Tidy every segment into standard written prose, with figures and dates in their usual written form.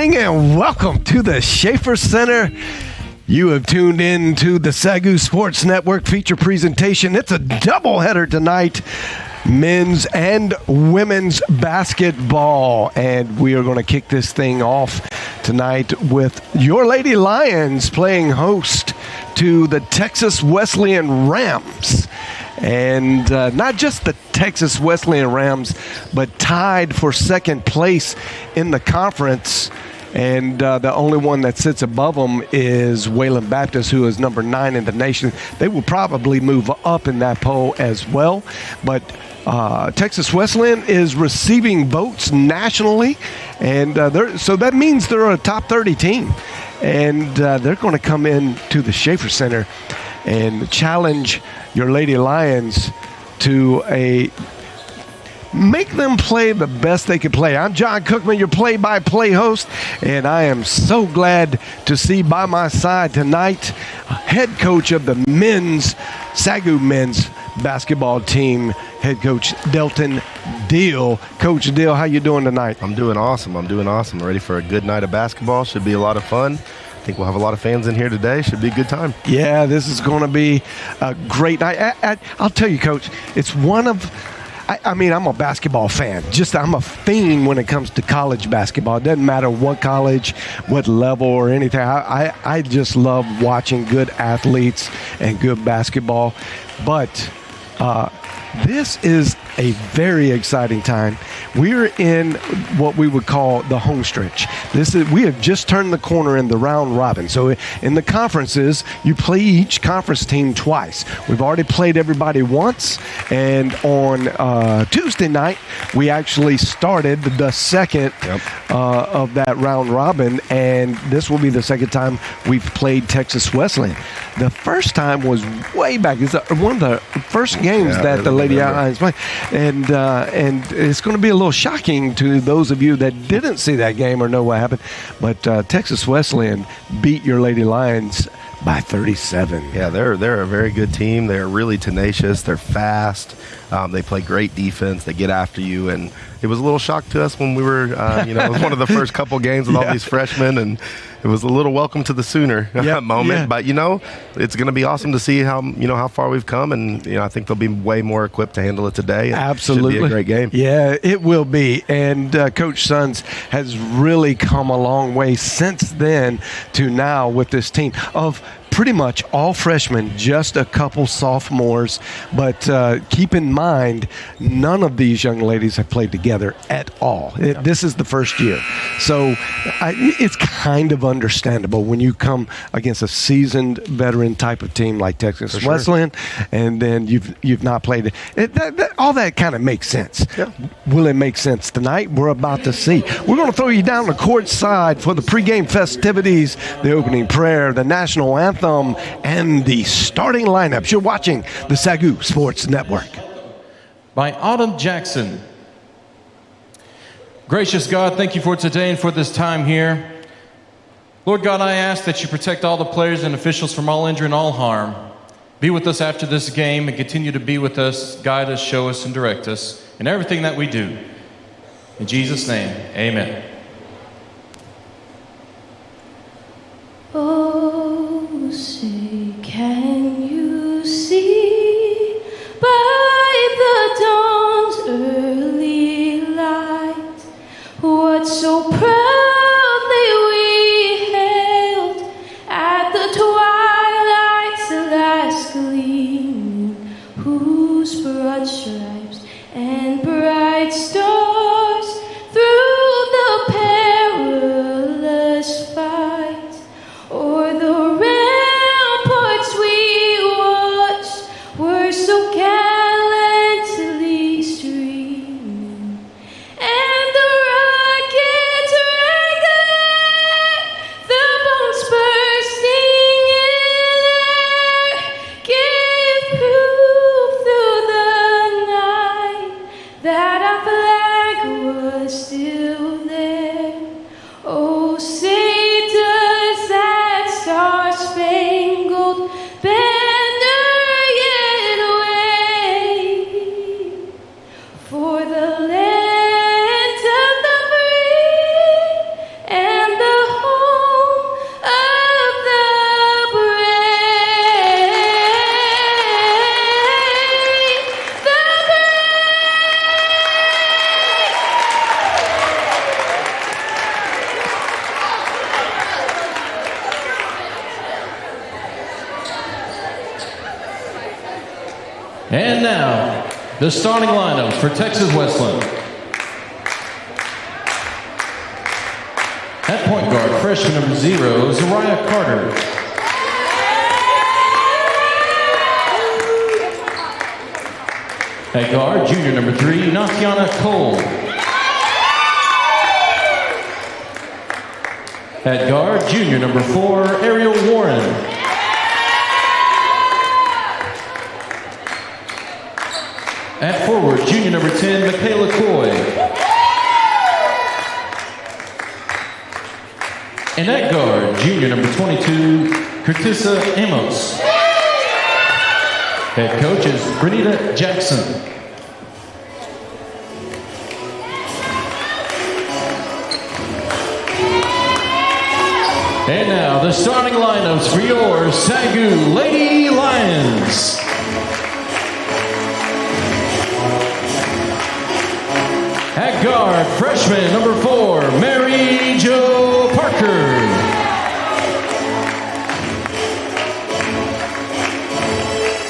evening and welcome to the Schaefer Center. You have tuned in to the SAGU Sports Network feature presentation. It's a doubleheader tonight, men's and women's basketball. And we are going to kick this thing off tonight with your Lady Lions playing host to the Texas Wesleyan Rams. And not just the Texas Wesleyan Rams, but tied for second place in the conference. And the only one that sits above them is Wayland Baptist, who is number 9 in the nation. They will probably move up in that poll as well. But Texas Wesleyan is receiving votes nationally, and so that means they're a top 30 team. And they're going to come in to the Schaefer Center and challenge your Lady Lions to make them play the best they can play. I'm John Cookman, your play-by-play host, and I am so glad to see by my side tonight head coach of the SAGU men's basketball team, head coach Delton Deal. Coach Deal, how you doing tonight? I'm doing awesome. Ready for a good night of basketball. Should be a lot of fun. I think we'll have a lot of fans in here today. Should be a good time. Yeah, this is going to be a great night. I'll tell you, Coach, it's one of I'm a basketball fan. I'm a fiend when it comes to college basketball. It doesn't matter what college, what level or anything. I just love watching good athletes and good basketball. But this is a very exciting time. We're in what we would call the home stretch. We have just turned the corner in the round robin. So in the conferences, you play each conference team twice. We've already played everybody once, and on Tuesday night, we actually started the second of that round robin, and this will be the second time we've played Texas Wesleyan. The first time was way back. It's one of the first games that the Lady Lions played. And it's going to be a little shocking to those of you that didn't see that game or know what happened. But Texas Wesleyan beat your Lady Lions by 37. Yeah, they're a very good team. They're really tenacious. They're fast. They play great defense. They get after you. And it was a little shock to us when we were, it was one of the first couple games with all these freshmen. And it was a little welcome to the Sooner moment. Yeah. But, it's going to be awesome to see how far we've come. And, I think they'll be way more equipped to handle it today. Absolutely. It should be a great game. Yeah, it will be. And Coach Sons has really come a long way since then to now with this team of pretty much all freshmen, just a couple sophomores. But keep in mind, none of these young ladies have played together at all. This is the first year. So it's kind of understandable when you come against a seasoned veteran type of team like Texas Wesleyan, and then you've not played it. All that kind of makes sense. Yeah. Will it make sense tonight? We're about to see. We're going to throw you down the court side for the pregame festivities, the opening prayer, the national anthem, and the starting lineups. You're watching the SAGU Sports Network. By Autumn Jackson. Gracious God, thank you for today and for this time here. Lord God, I ask that you protect all the players and officials from all injury and all harm. Be with us after this game and continue to be with us, guide us, show us, and direct us in everything that we do. In Jesus' name, amen. Oh, say, can you see by the dawn's early light what so proudly we hailed at the twilight's last gleaming, whose broad stripes and bright stars through the perilous fight o'er the ramparts And now, the starting lineup for Texas Wesleyan. At point guard, freshman number 0, Zariah Carter. At guard, junior number 3, Natiana Cole. At guard, junior number 4, Ariel Warren. At forward, junior number 10, Michaela Coy. And at guard, junior number 22, Curtissa Amos. Head coach is Bernita Jackson. And now the starting lineups for your SAGU Lady Lions. At guard, freshman number 4, Mary Jo Parker.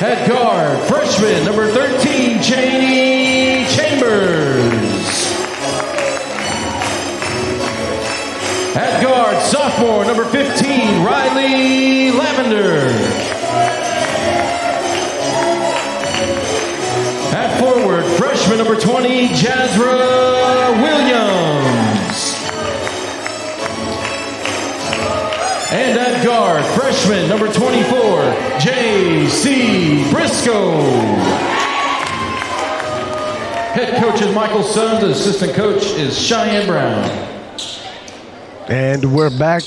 At guard, freshman number 13, Janie Chambers. At guard, sophomore number 15, Riley Lavender. At forward, freshman number 20, Jazra Williams. And at guard, freshman number 24, J.C. Briscoe. Head coach is Michael Sons. Assistant coach is Cheyenne Brown. And we're back.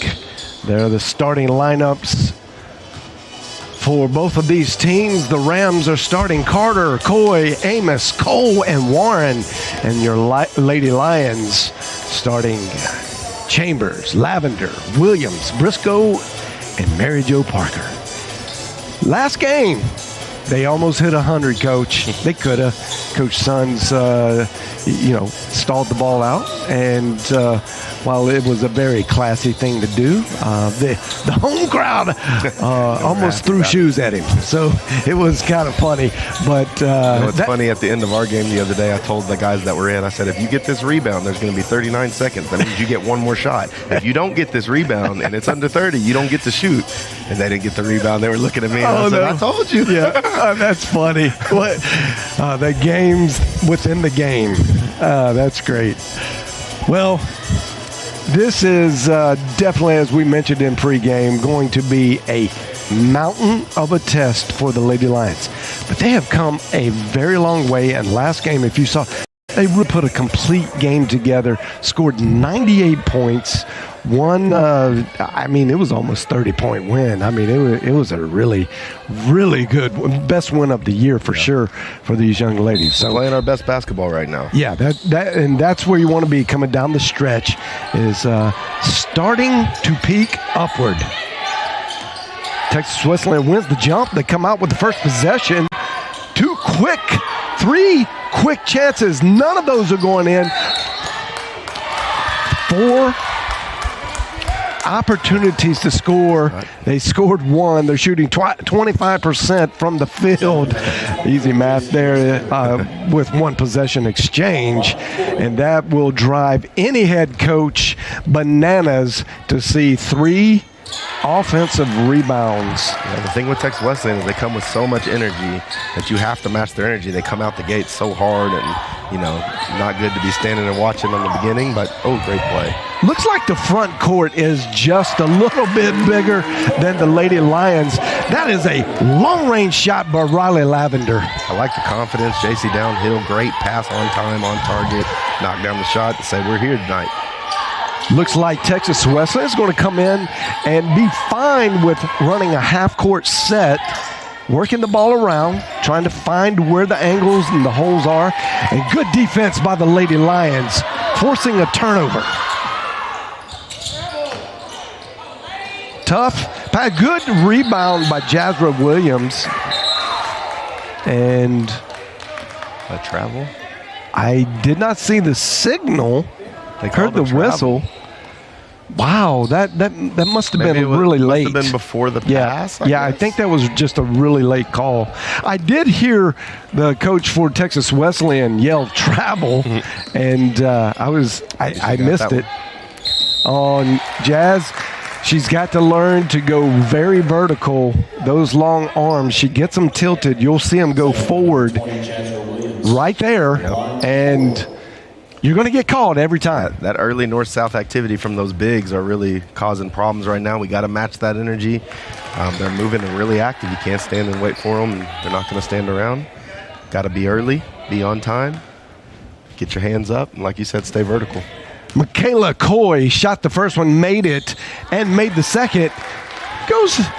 There are the starting lineups for both of these teams. The Rams are starting Carter, Coy, Amos, Cole, and Warren. And your Lady Lions starting Chambers, Lavender, Williams, Briscoe, and Mary Jo Parker. Last game, they almost hit 100, Coach. They could have. Coach Sons, stalled the ball out. And while it was a very classy thing to do, the home crowd almost threw shoes at him. So it was kind of funny. But it's funny, at the end of our game the other day, I told the guys that were in, I said, if you get this rebound, there's going to be 39 seconds. That means you get one more shot. If you don't get this rebound and it's under 30, you don't get to shoot. And they didn't get the rebound. They were looking at me and I said, I told you. Yeah, that's funny. What? The game's within the game. That's great. Well, this is definitely, as we mentioned in pregame, going to be a mountain of a test for the Lady Lions. But they have come a very long way. And last game, if you saw, they put a complete game together, scored 98 points, won, it was almost 30-point win. I mean, it was a really, really good, best win of the year for sure for these young ladies. So playing our best basketball right now. Yeah, that's where you want to be coming down the stretch, is starting to peak upward. Texas Wesleyan wins the jump. They come out with the first possession. Three quick chances. None of those are going in. 4 opportunities to score. They scored 1. They're shooting 25% from the field. Easy math there with 1 possession exchange. And that will drive any head coach bananas to see 3 offensive rebounds. Yeah, the thing with Texas Wesleyan is they come with so much energy that you have to match their energy. They come out the gate so hard and, not good to be standing and watching on the beginning, but, great play. Looks like the front court is just a little bit bigger than the Lady Lions. That is a long-range shot by Riley Lavender. I like the confidence. JC downhill, great pass on time, on target, knock down the shot and say, we're here tonight. Looks like Texas Wesleyan is going to come in and be fine with running a half-court set, working the ball around, trying to find where the angles and the holes are. And good defense by the Lady Lions, forcing a turnover. Tough. A good rebound by Jazra Williams. And a travel? I did not see the signal. They heard the whistle. Wow, that must have Maybe been really late. Must have been before the pass. I think that was just a really late call. I did hear the coach for Texas Wesleyan yell travel, and I missed it. On Jazz, she's got to learn to go very vertical. Those long arms, she gets them tilted. You'll see them go forward right there, and you're going to get called every time. That early north-south activity from those bigs are really causing problems right now. We got to match that energy. They're moving and really active. You can't stand and wait for them, and they're not going to stand around. Got to be early, be on time, get your hands up, and like you said, stay vertical. Michaela Coy shot the first one, made it, and made the second.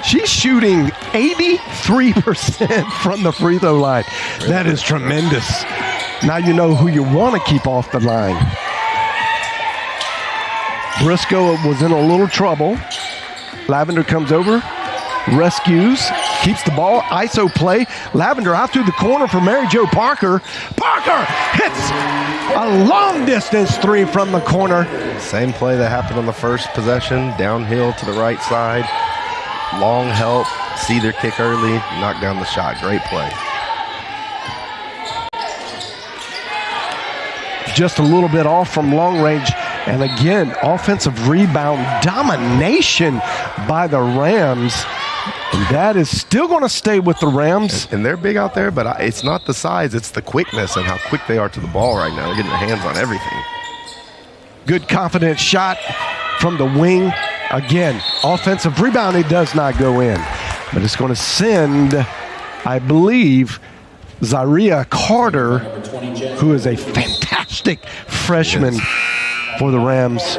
She's shooting 83% from the free throw line. That is tremendous. Now you know who you want to keep off the line. Briscoe was in a little trouble. Lavender comes over, rescues, keeps the ball, ISO play. Lavender out through the corner for Mary Jo Parker. Parker hits a long distance three from the corner. Same play that happened on the first possession, downhill to the right side. Long help, see their kick early, knock down the shot. Great play. Just a little bit off from long range. And again, offensive rebound domination by the Rams. And that is still going to stay with the Rams. And they're big out there, but it's not the size, it's the quickness and how quick they are to the ball right now. They're getting their hands on everything. Good confident shot from the wing. Again, offensive rebound, it does not go in. But it's going to send, I believe, Zaria Carter, who is a fantastic freshman for the Rams.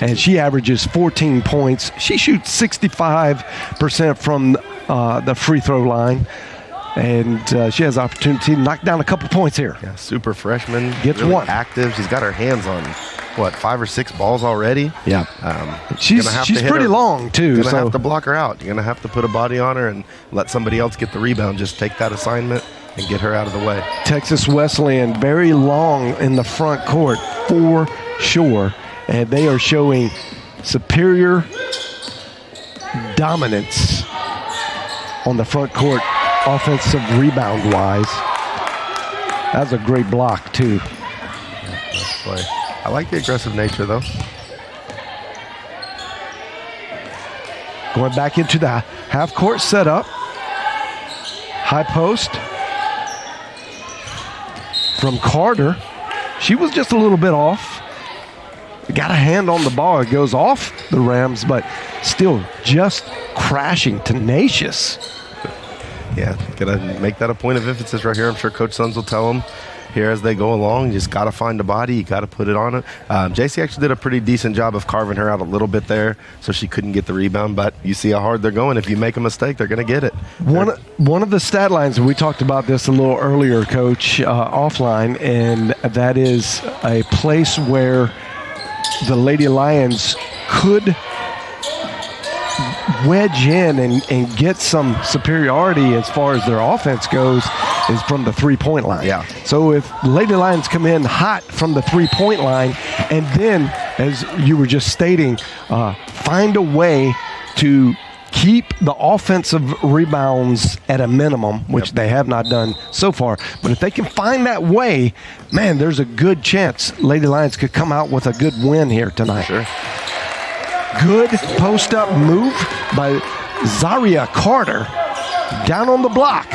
And she averages 14 points. She shoots 65% from the free throw line. And she has opportunity to knock down a couple points here. Yeah, super freshman. Gets really one. Active. She's got her hands on, 5 or 6 balls already? Yeah. She's pretty long, too. You're going to have to block her out. You're going to have to put a body on her and let somebody else get the rebound. Just take that assignment and get her out of the way. Texas Wesleyan very long in the front court for sure. And they are showing superior dominance on the front court offensive rebound-wise. That's a great block, too. Nice play. I like the aggressive nature, though. Going back into the half-court setup. High post from Carter. She was just a little bit off. Got a hand on the ball. It goes off the Rams, but still just crashing, tenacious. Yeah, gotta make that a point of emphasis right here. I'm sure Coach Sons will tell them here as they go along. You just gotta find a body. You gotta put it on it. JC actually did a pretty decent job of carving her out a little bit there, so she couldn't get the rebound. But you see how hard they're going. If you make a mistake, they're gonna get it. One of the stat lines, we talked about this a little earlier, Coach, offline, and that is a place where the Lady Lions could wedge in and get some superiority as far as their offense goes is from the three-point line. Yeah. So if Lady Lions come in hot from the three-point line and then, as you were just stating, find a way to keep the offensive rebounds at a minimum, which they have not done so far. But if they can find that way, man, there's a good chance Lady Lions could come out with a good win here tonight. Sure. Good post-up move by Zaria Carter. Down on the block.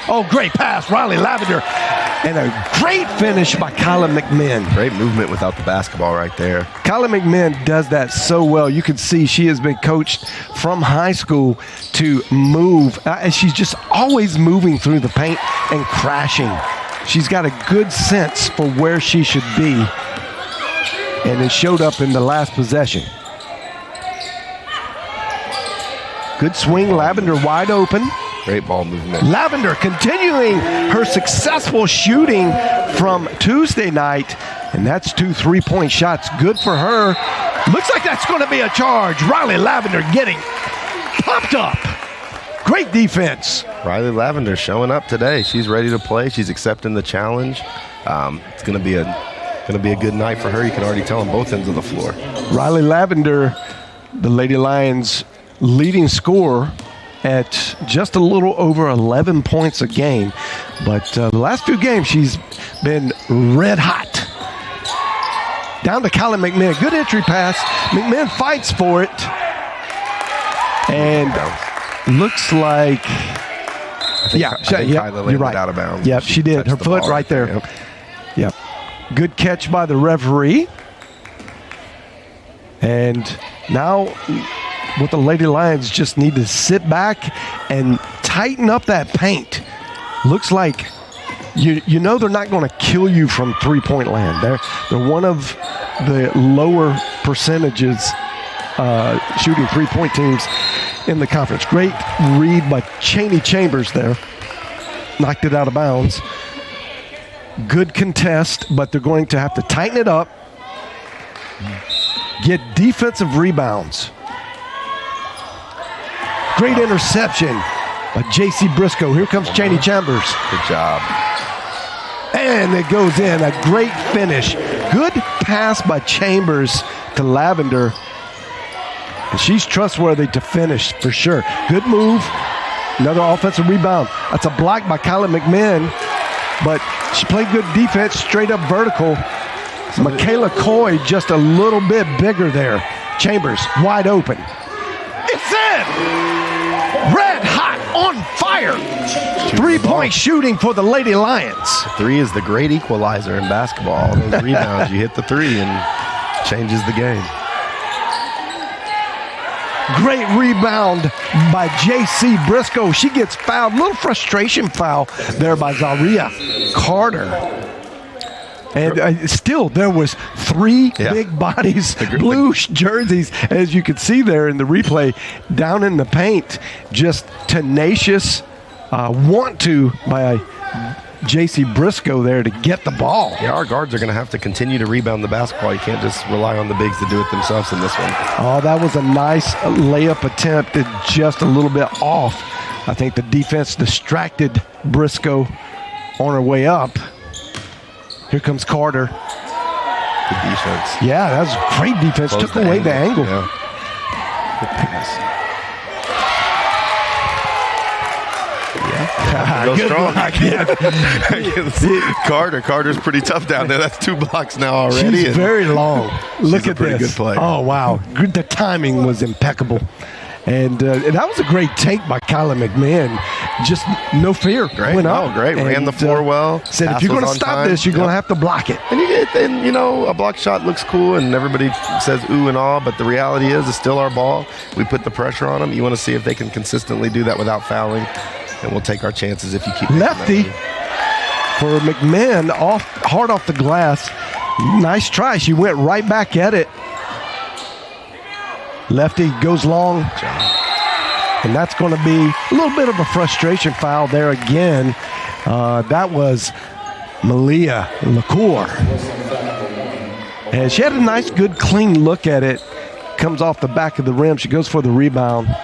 Oh, great pass, Riley Lavender. And a great finish by Kyla McMinn. Great movement without the basketball right there. Kyla McMinn does that so well. You can see she has been coached from high school to move. And she's just always moving through the paint and crashing. She's got a good sense for where she should be. And it showed up in the last possession. Good swing, Lavender wide open. Great ball movement. Lavender continuing her successful shooting from Tuesday night. And that's 2 3-point shots. Good for her. Looks like that's going to be a charge. Riley Lavender getting popped up. Great defense. Riley Lavender showing up today. She's ready to play. She's accepting the challenge. It's going to be a going to be a good night for her. You can already tell on both ends of the floor. Riley Lavender, the Lady Lions' leading scorer at just a little over 11 points a game. But the last few games, she's been red hot. Down to Kylie McMahon. Good entry pass. McMahon fights for it. And looks like... I think Kyla laid it out of bounds. Yep, she did. Her foot right there. Yep. Good catch by the referee. And now what the Lady Lions just need to sit back and tighten up that paint. Looks like you know they're not going to kill you from three-point land. They're one of the lower percentages shooting three-point teams in the conference. Great read by Cheney Chambers there. Knocked it out of bounds. Good contest, but they're going to have to tighten it up. Get defensive rebounds. Great interception by J.C. Briscoe. Here comes Cheney Chambers. Good job. And it goes in. A great finish. Good pass by Chambers to Lavender. And she's trustworthy to finish for sure. Good move. Another offensive rebound. That's a block by Kylie McMahon. But she played good defense, straight up vertical. Michaela Coy just a little bit bigger there. Chambers wide open. It's in! Red hot, on fire. Three-point shooting for the Lady Lions. Three is the great equalizer in basketball. All those rebounds, you hit the three and changes the game. Great rebound by J.C. Briscoe. She gets fouled. Little frustration foul there by Zaria Carter. And still, there was three big bodies, blue jerseys, as you can see there in the replay, down in the paint. Just tenacious, want to by J.C. Briscoe there to get the ball. Yeah, our guards are going to have to continue to rebound the basketball. You can't just rely on the bigs to do it themselves in this one. Oh, that was a nice layup attempt, just a little bit off. I think the defense distracted Briscoe on her way up. Here comes Carter. Good defense. Yeah, that was great defense. Took away the angle. Yeah. Good pass. Go strong. Carter's pretty tough down there. That's 2 blocks now already. She's very long. Look at this. Good play. Oh, wow. The timing was impeccable. And that was a great take by Kyla McMahon. Just no fear. Great. Went up. Oh, great. Ran the floor well. Said, if you're going to stop this, you're going to have to block it. And you know, a block shot looks cool, and everybody says ooh and all, but the reality is it's still our ball. We put the pressure on them. You want to see if they can consistently do that without fouling, and we'll take our chances if you keep lefty for McMahon, hard off the glass. Nice try. She went right back at it. Lefty goes long, and that's going to be a little bit of a frustration foul there again. That was Malia LaCour. And she had a nice, good, clean look at it. Comes off the back of the rim. She goes for the rebound.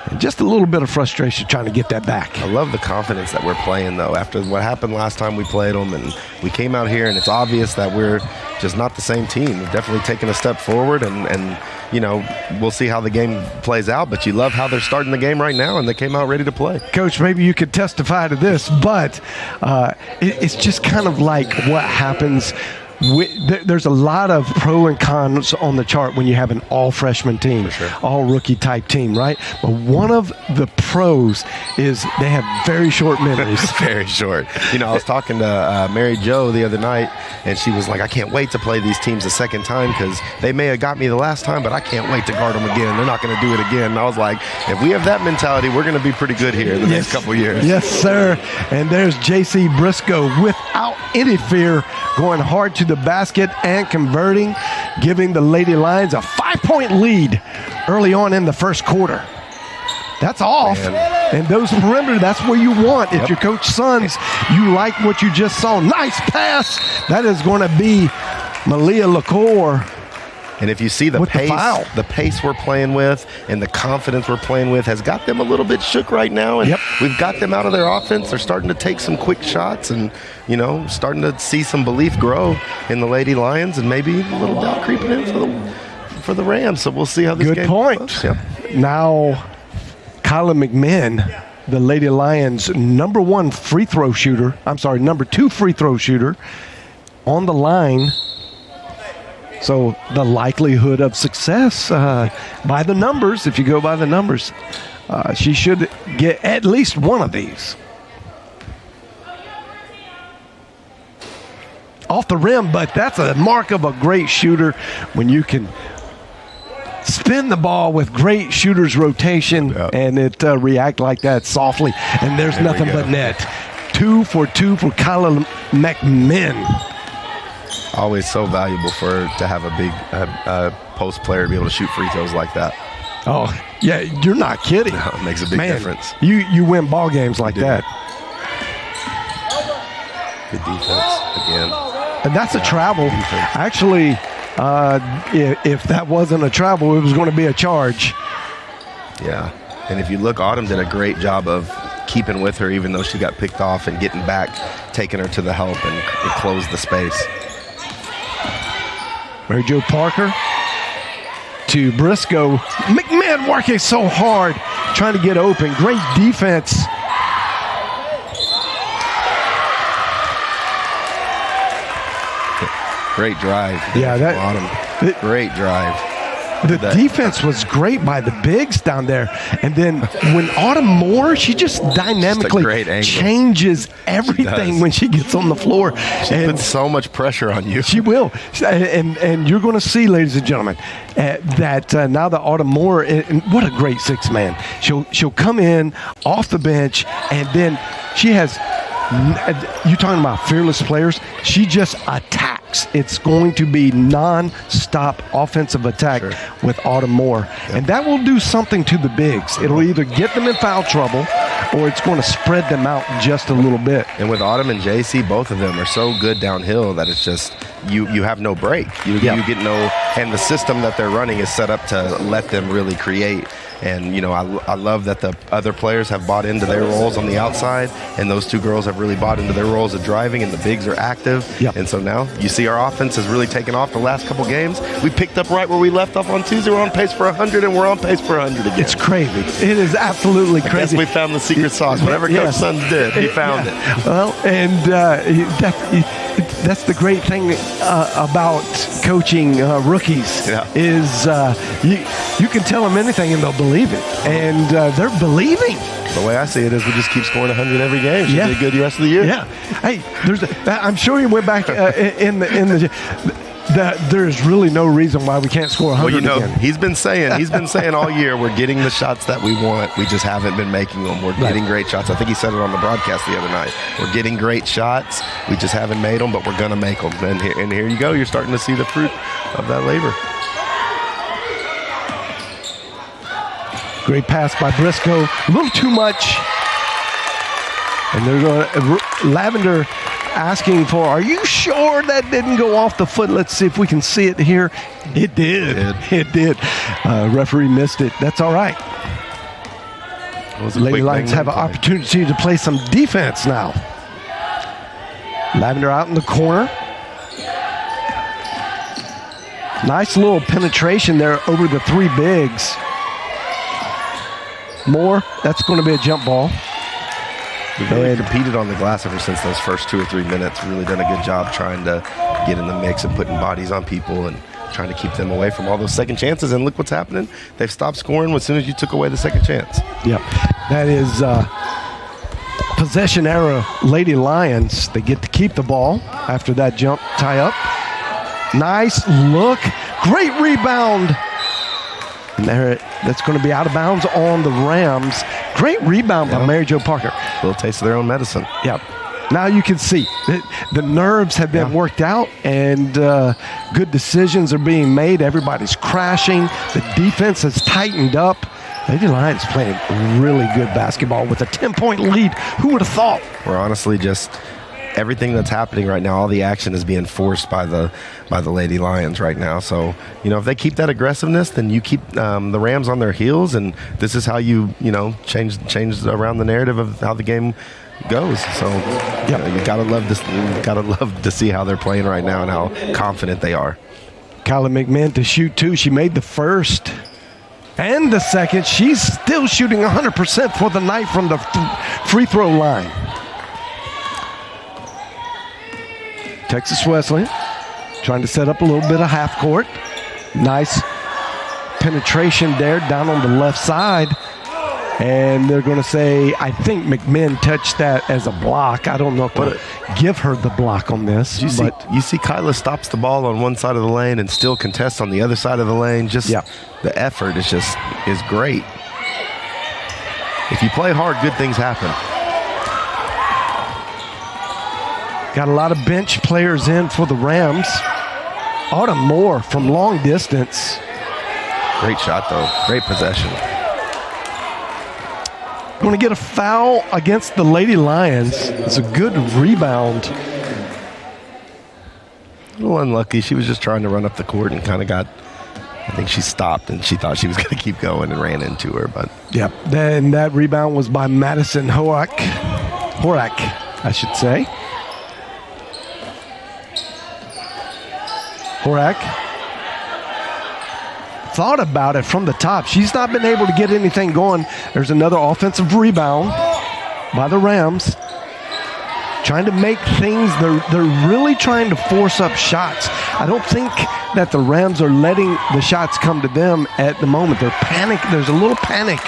And just a little bit of frustration trying to get that back. I love the confidence that we're playing, though, after what happened last time we played them. And we came out here, and it's obvious that we're just not the same team. We've definitely taken a step forward, and you know, we'll see how the game plays out. But you love how they're starting the game right now, and they came out ready to play. Coach, maybe you could testify to this, but it's just kind of like what happens. There's a lot of pro and cons on the chart when you have an all-freshman team, all rookie-type team, right? But one of the pros is they have very short memories. Very short. You know, I was talking to Mary Jo the other night, and she was like, I can't wait to play these teams a second time because they may have got me the last time, but I can't wait to guard them again. They're not going to do it again. And I was like, if we have that mentality, we're going to be pretty good here in the next couple years. Yes, sir. And there's J.C. Briscoe without any fear, going hard to the basket and converting, giving the Lady Lions a 5-point lead early on in the first quarter. That's off. And those perimeter, that's where you want. If you're Coach Sons, you like what you just saw. Nice pass. That is going to be Malia LaCour. And if you see the pace we're playing with and the confidence we're playing with has got them a little bit shook right now. And we've got them out of their offense. They're starting to take some quick shots and, starting to see some belief grow in the Lady Lions and maybe a little doubt creeping in for the Rams. So we'll see how this game goes. Yep. Now, Kyla McMahon, the Lady Lions' number 2 free throw shooter on the line. So the likelihood of success by the numbers, if you go by the numbers, she should get at least one of these. Off the rim, but that's a mark of a great shooter when you can spin the ball with great shooter's rotation and it react like that softly. And there's nothing but net. 2 for 2 for Kyla McMahon. Always so valuable for her to have a big post player to be able to shoot free throws like that. Oh, yeah, you're not kidding. No, it makes a big difference. You win ball games like that. Good defense again. And that's a travel. Actually, if that wasn't a travel, it was going to be a charge. Yeah, and if you look, Autumn did a great job of keeping with her, even though she got picked off, and getting back, taking her to the help and close the space. Mary Jo Parker to Briscoe. McMahon working so hard, trying to get open. Great defense. Great drive. Great drive. The defense was great by the bigs down there. And then when Autumn Moore, she just dynamically changes everything when she gets on the floor. She puts so much pressure on you. She will. And you're going to see, ladies and gentlemen, that now that Autumn Moore, and what a great sixth man. She'll come in off the bench, and then she has, you talking about fearless players, she just attacks. It's going to be non-stop offensive attack with Autumn Moore. And that will do something to the bigs. It'll either get them in foul trouble or it's going to spread them out just a little bit. And with Autumn and JC, both of them are so good downhill that it's just you have no break. You get no, and the system that they're running is set up to let them really create. And, I love that the other players have bought into their roles on the outside, and those two girls have really bought into their roles of driving, and the bigs are active. And so now you see our offense has really taken off the last couple games. We picked up right where we left off on Tuesday. We're on pace for 100, and we're on pace for 100 again. It's crazy. It is absolutely crazy. I guess we found the secret sauce. Whatever Coach Sons did, he found it. Well, and that's the great thing about coaching rookies is you can tell them anything and they'll believe it, and they're believing. The way I see it is we just keep scoring 100 every game. Should be good the rest of the year. Yeah. Hey, I'm sure you went back in the there's really no reason why we can't score 100 again. He's been saying all year we're getting the shots that we want. We just haven't been making them. We're getting great shots. I think he said it on the broadcast the other night. We're getting great shots. We just haven't made them, but we're going to make them. And here you go. You're starting to see the fruit of that labor. Great pass by Briscoe. A little too much. And they're going Lavender asking for, are you sure that didn't go off the foot? Let's see if we can see it here. It did. It did. Referee missed it. That's all right. Lady Lions have an opportunity to play some defense now. Lavender out in the corner. Nice little penetration there over the three bigs. Moore, that's going to be a jump ball. We've really competed on the glass ever since those first 2 or 3 minutes. Really done a good job trying to get in the mix and putting bodies on people and trying to keep them away from all those second chances. And look what's happening. They've stopped scoring as soon as you took away the second chance. Yep. That is possession era Lady Lions. They get to keep the ball after that jump tie up. Nice look. Great rebound. And that's going to be out of bounds on the Rams. Great rebound by Mary Jo Parker. A little taste of their own medicine. Yep. Now you can see the nerves have been worked out, and good decisions are being made. Everybody's crashing. The defense has tightened up. Lady Lions playing really good basketball with a 10-point lead. Who would have thought? We're honestly just everything that's happening right now, all the action is being forced by the Lady Lions right now. So, if they keep that aggressiveness, then you keep the Rams on their heels, and this is how you change around the narrative of how the game goes. So you gotta love this. You gotta love to see how they're playing right now and how confident they are. Kylie McMahon to shoot 2. She made the first and the second. She's still shooting 100% for the night from the free throw line. Texas Wesleyan trying to set up a little bit of half court. Nice penetration there down on the left side. And they're going to say, I think McMahon touched that as a block. I don't know if to give her the block on this. You see Kyla stops the ball on one side of the lane and still contests on the other side of the lane. The effort is great. If you play hard, good things happen. Got a lot of bench players in for the Rams. Autumn Moore from long distance. Great shot, though. Great possession. Going to get a foul against the Lady Lions. It's a good rebound. A little unlucky. She was just trying to run up the court and kind of I think she stopped and she thought she was going to keep going and ran into her. But then that rebound was by Madison Horak, I should say. Horak thought about it from the top. She's not been able to get anything going. There's another offensive rebound by the Rams. Trying to make things, they're really trying to force up shots. I don't think that the Rams are letting the shots come to them at the moment. They're panic. There's a little panic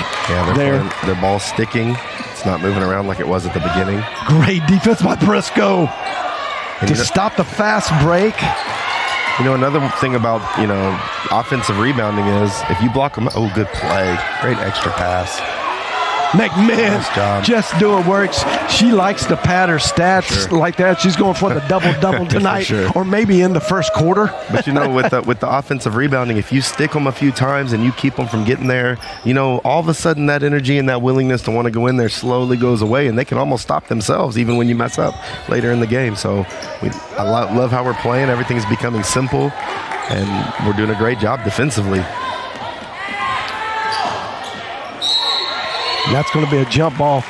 there. Their ball's sticking. It's not moving around like it was at the beginning. Great defense by Briscoe to stop the fast break. Another thing about, offensive rebounding is if you block them, good play. Great extra pass. McMahon nice job. Just doing work. She likes to pad her stats like that. She's going for the double-double tonight or maybe in the first quarter. But, with the offensive rebounding, if you stick them a few times and you keep them from getting there, all of a sudden that energy and that willingness to want to go in there slowly goes away, and they can almost stop themselves even when you mess up later in the game. So I love how we're playing. Everything's becoming simple, and we're doing a great job defensively. That's going to be a jump ball.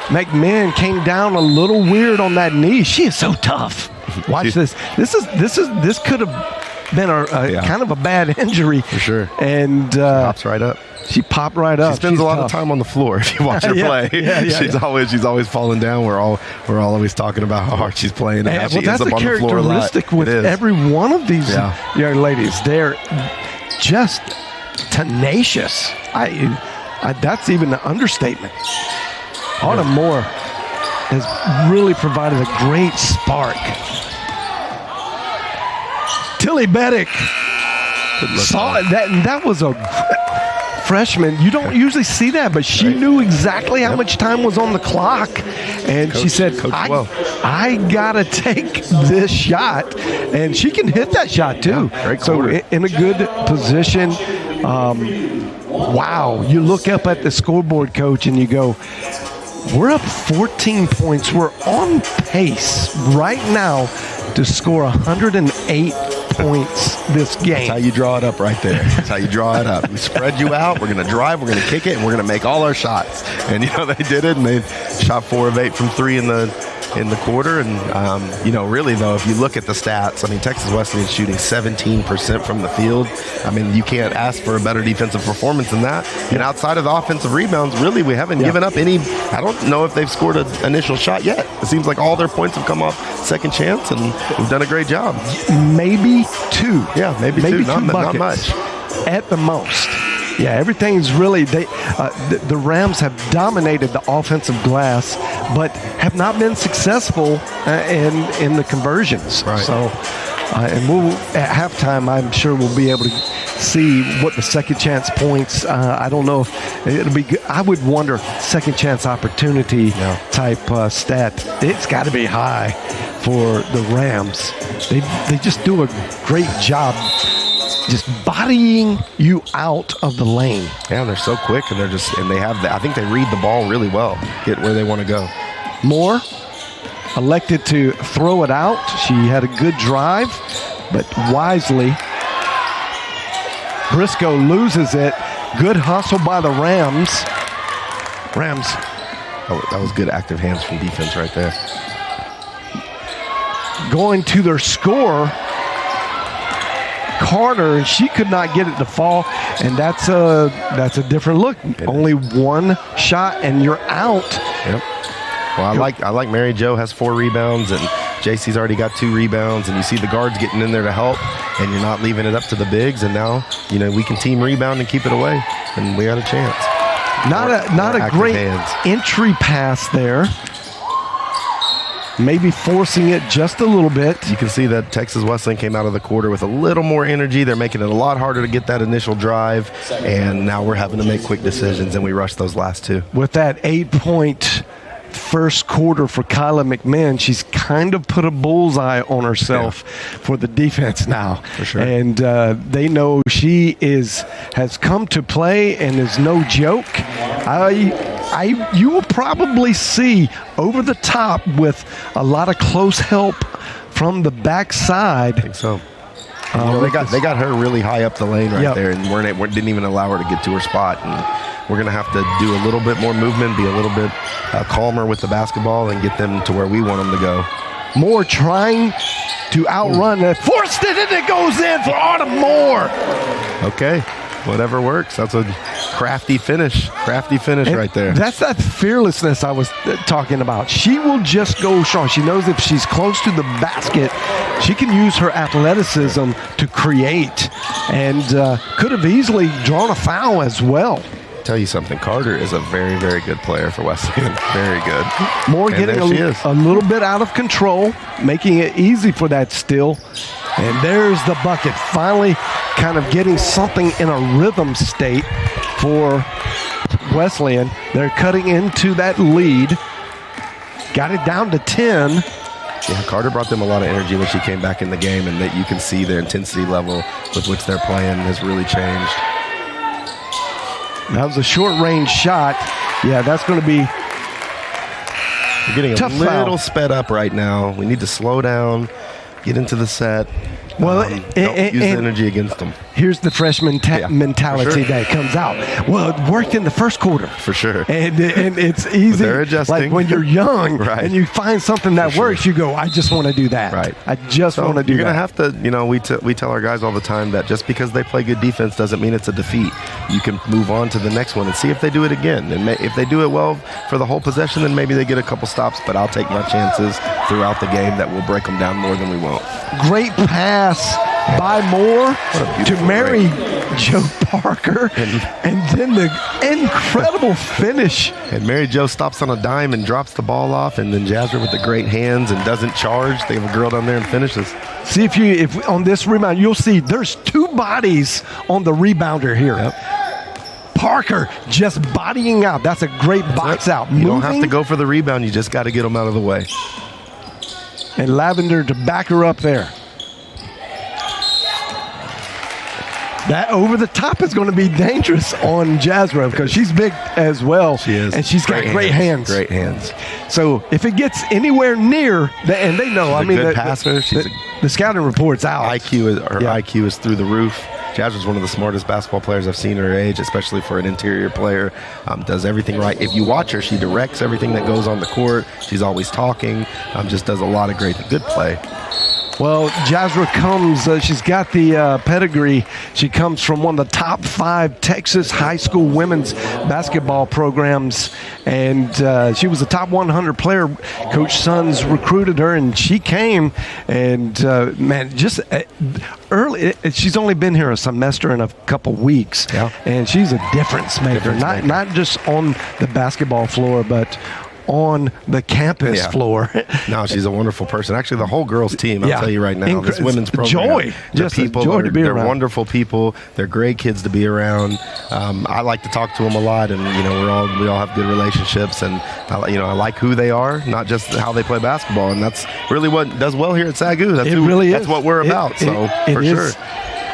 McMahon came down a little weird on that knee. She is so tough. Watch this. This could have been a kind of a bad injury for sure. And pops right up. She popped right up. She spends a lot of time on the floor. If you watch her play, she's always falling down. We're always talking about how hard she's playing and how she ends up on the floor a lot. That's a characteristic with every one of these young ladies. They're just tenacious. That's even an understatement. Autumn Moore has really provided a great spark. Tilly Beddick saw that, and that was a freshman. You don't usually see that, but she knew exactly how much time was on the clock, and she said, I gotta take this shot, and she can hit that shot too. So in a good position. Wow, you look up at the scoreboard, Coach, and you go, we're up 14 points. We're on pace right now to score 108 points this game. That's how you draw it up right there. That's how you draw it up. We spread you out. We're going to drive. We're going to kick it, and we're going to make all our shots. And, they did it, and they shot 4 of 8 from 3 in the quarter. And, really, though, if you look at the stats, Texas Wesleyan is shooting 17% from the field. You can't ask for a better defensive performance than that. And outside of the offensive rebounds, really, we haven't given up any. I don't know if they've scored an initial shot yet. It seems like all their points have come off second chance, and we've done a great job. Maybe 2. Yeah, maybe 2. Not much. At the most. Yeah, everything's really the Rams have dominated the offensive glass, but have not been successful in the conversions. Right. So, and we'll at halftime, I'm sure we'll be able to see what the second chance points. I don't know. It'll be good. I would wonder second chance opportunity type stat. It's got to be high for the Rams. They just do a great job. Just bodying you out of the lane. Yeah, they're so quick, and I think they read the ball really well, get where they want to go. Moore elected to throw it out. She had a good drive, but wisely, Briscoe loses it. Good hustle by the Rams. Oh, that was good active hands from defense right there. Going to their score, Carter, she could not get it to fall, and that's a different look. Only one shot and you're out. Yep. Well, I like Mary Jo has 4 rebounds, and JC's already got 2 rebounds, and you see the guards getting in there to help, and you're not leaving it up to the bigs, and now, we can team rebound and keep it away, and we got a chance. Not a great entry pass there. Maybe forcing it just a little bit. You can see that Texas Wesleyan came out of the quarter with a little more energy. They're making it a lot harder to get that initial drive, and now we're having to make quick decisions, and we rushed those last 2. With that 8-point first quarter for Kyla McMahon, she's kind of put a bullseye on herself for the defense now. For sure. And they know she has come to play and is no joke. You will probably see over the top with a lot of close help from the backside. I think so. They got her really high up the lane right there, and didn't even allow her to get to her spot. And we're going to have to do a little bit more movement, be a little bit calmer with the basketball, and get them to where we want them to go. Moore trying to outrun it. Forced it, and it goes in for Autumn Moore. Okay. Whatever works. That's a crafty finish right there. That's that fearlessness I was talking about. She will just go strong. She knows if she's close to the basket, she can use her athleticism to create, and could have easily drawn a foul as well. Tell you something, Carter is a very, very good player for Wesleyan. Very good. Moore getting a little bit out of control, making it easy for that steal. And there's the bucket. Finally kind of getting something in a rhythm state for Wesleyan. They're cutting into that lead. Got it down to 10. Yeah, Carter brought them a lot of energy when she came back in the game, and that you can see their intensity level with which they're playing has really changed. That was a short-range shot. Yeah, that's going to be We're getting tough a little foul. Sped up right now. We need to slow down, get into the set. Well, don't use the energy against them. Here's the freshman mentality that comes out. Well, it worked in the first quarter. For sure. And it's easy. They're adjusting. Like when you're young and you find something that works, you go, I just want to do that. Right. I just want to do that. You're going to have to, we tell our guys all the time that just because they play good defense doesn't mean it's a defeat. You can move on to the next one and see if they do it again. And if they do it well for the whole possession, then maybe they get a couple stops, but I'll take my chances throughout the game that will break them down more than we won't. Great pass by Moore to Mary Jo Parker, and then the incredible finish. And Mary Jo stops on a dime and drops the ball off, and then Jasmine with the great hands and doesn't charge. They have a girl down there and finishes. See if on this rebound, you'll see there's 2 bodies on the rebounder here. Yep. Parker just bodying out. That's a great box out. You don't have to go for the rebound. You just got to get them out of the way. And Lavender to back her up there. That over the top is going to be dangerous on Jasmine because she's big as well. She is. And she's got great hands. Great hands. So if it gets anywhere near, and they know, She's a good passer. The scouting report's out. IQ is through the roof. Jasmine's one of the smartest basketball players I've seen her age, especially for an interior player. Does everything right. If you watch her, she directs everything that goes on the court. She's always talking. Just does a lot of good play. Well, Jasra comes, she's got the pedigree. She comes from one of the top 5 Texas high school women's basketball programs, and she was a top 100 player. Coach Sons recruited her, and she came, and, just early. She's only been here a semester and a couple weeks, and she's a difference maker. Not just on the basketball floor, but on the campus floor. No, she's a wonderful person. Actually, the whole girls team, I'll tell you right now, this women's program. Joy. Just a joy to be around. They're wonderful people. They're great kids to be around. I like to talk to them a lot, and, we all have good relationships, and, I like who they are, not just how they play basketball, and that's really what does well here at SAGU. That's what we're about, for sure.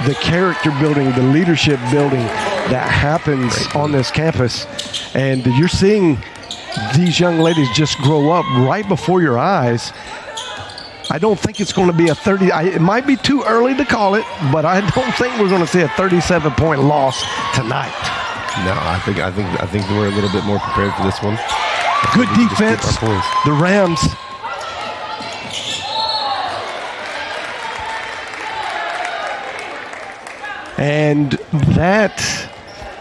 The character building, the leadership building that happens on this campus, and you're seeing these young ladies just grow up right before your eyes. I don't think it's going to be a 30. It might be too early to call it, but I don't think we're going to see a 37-point loss tonight. No, I think we're a little bit more prepared for this one. Good defense. The Rams. And that,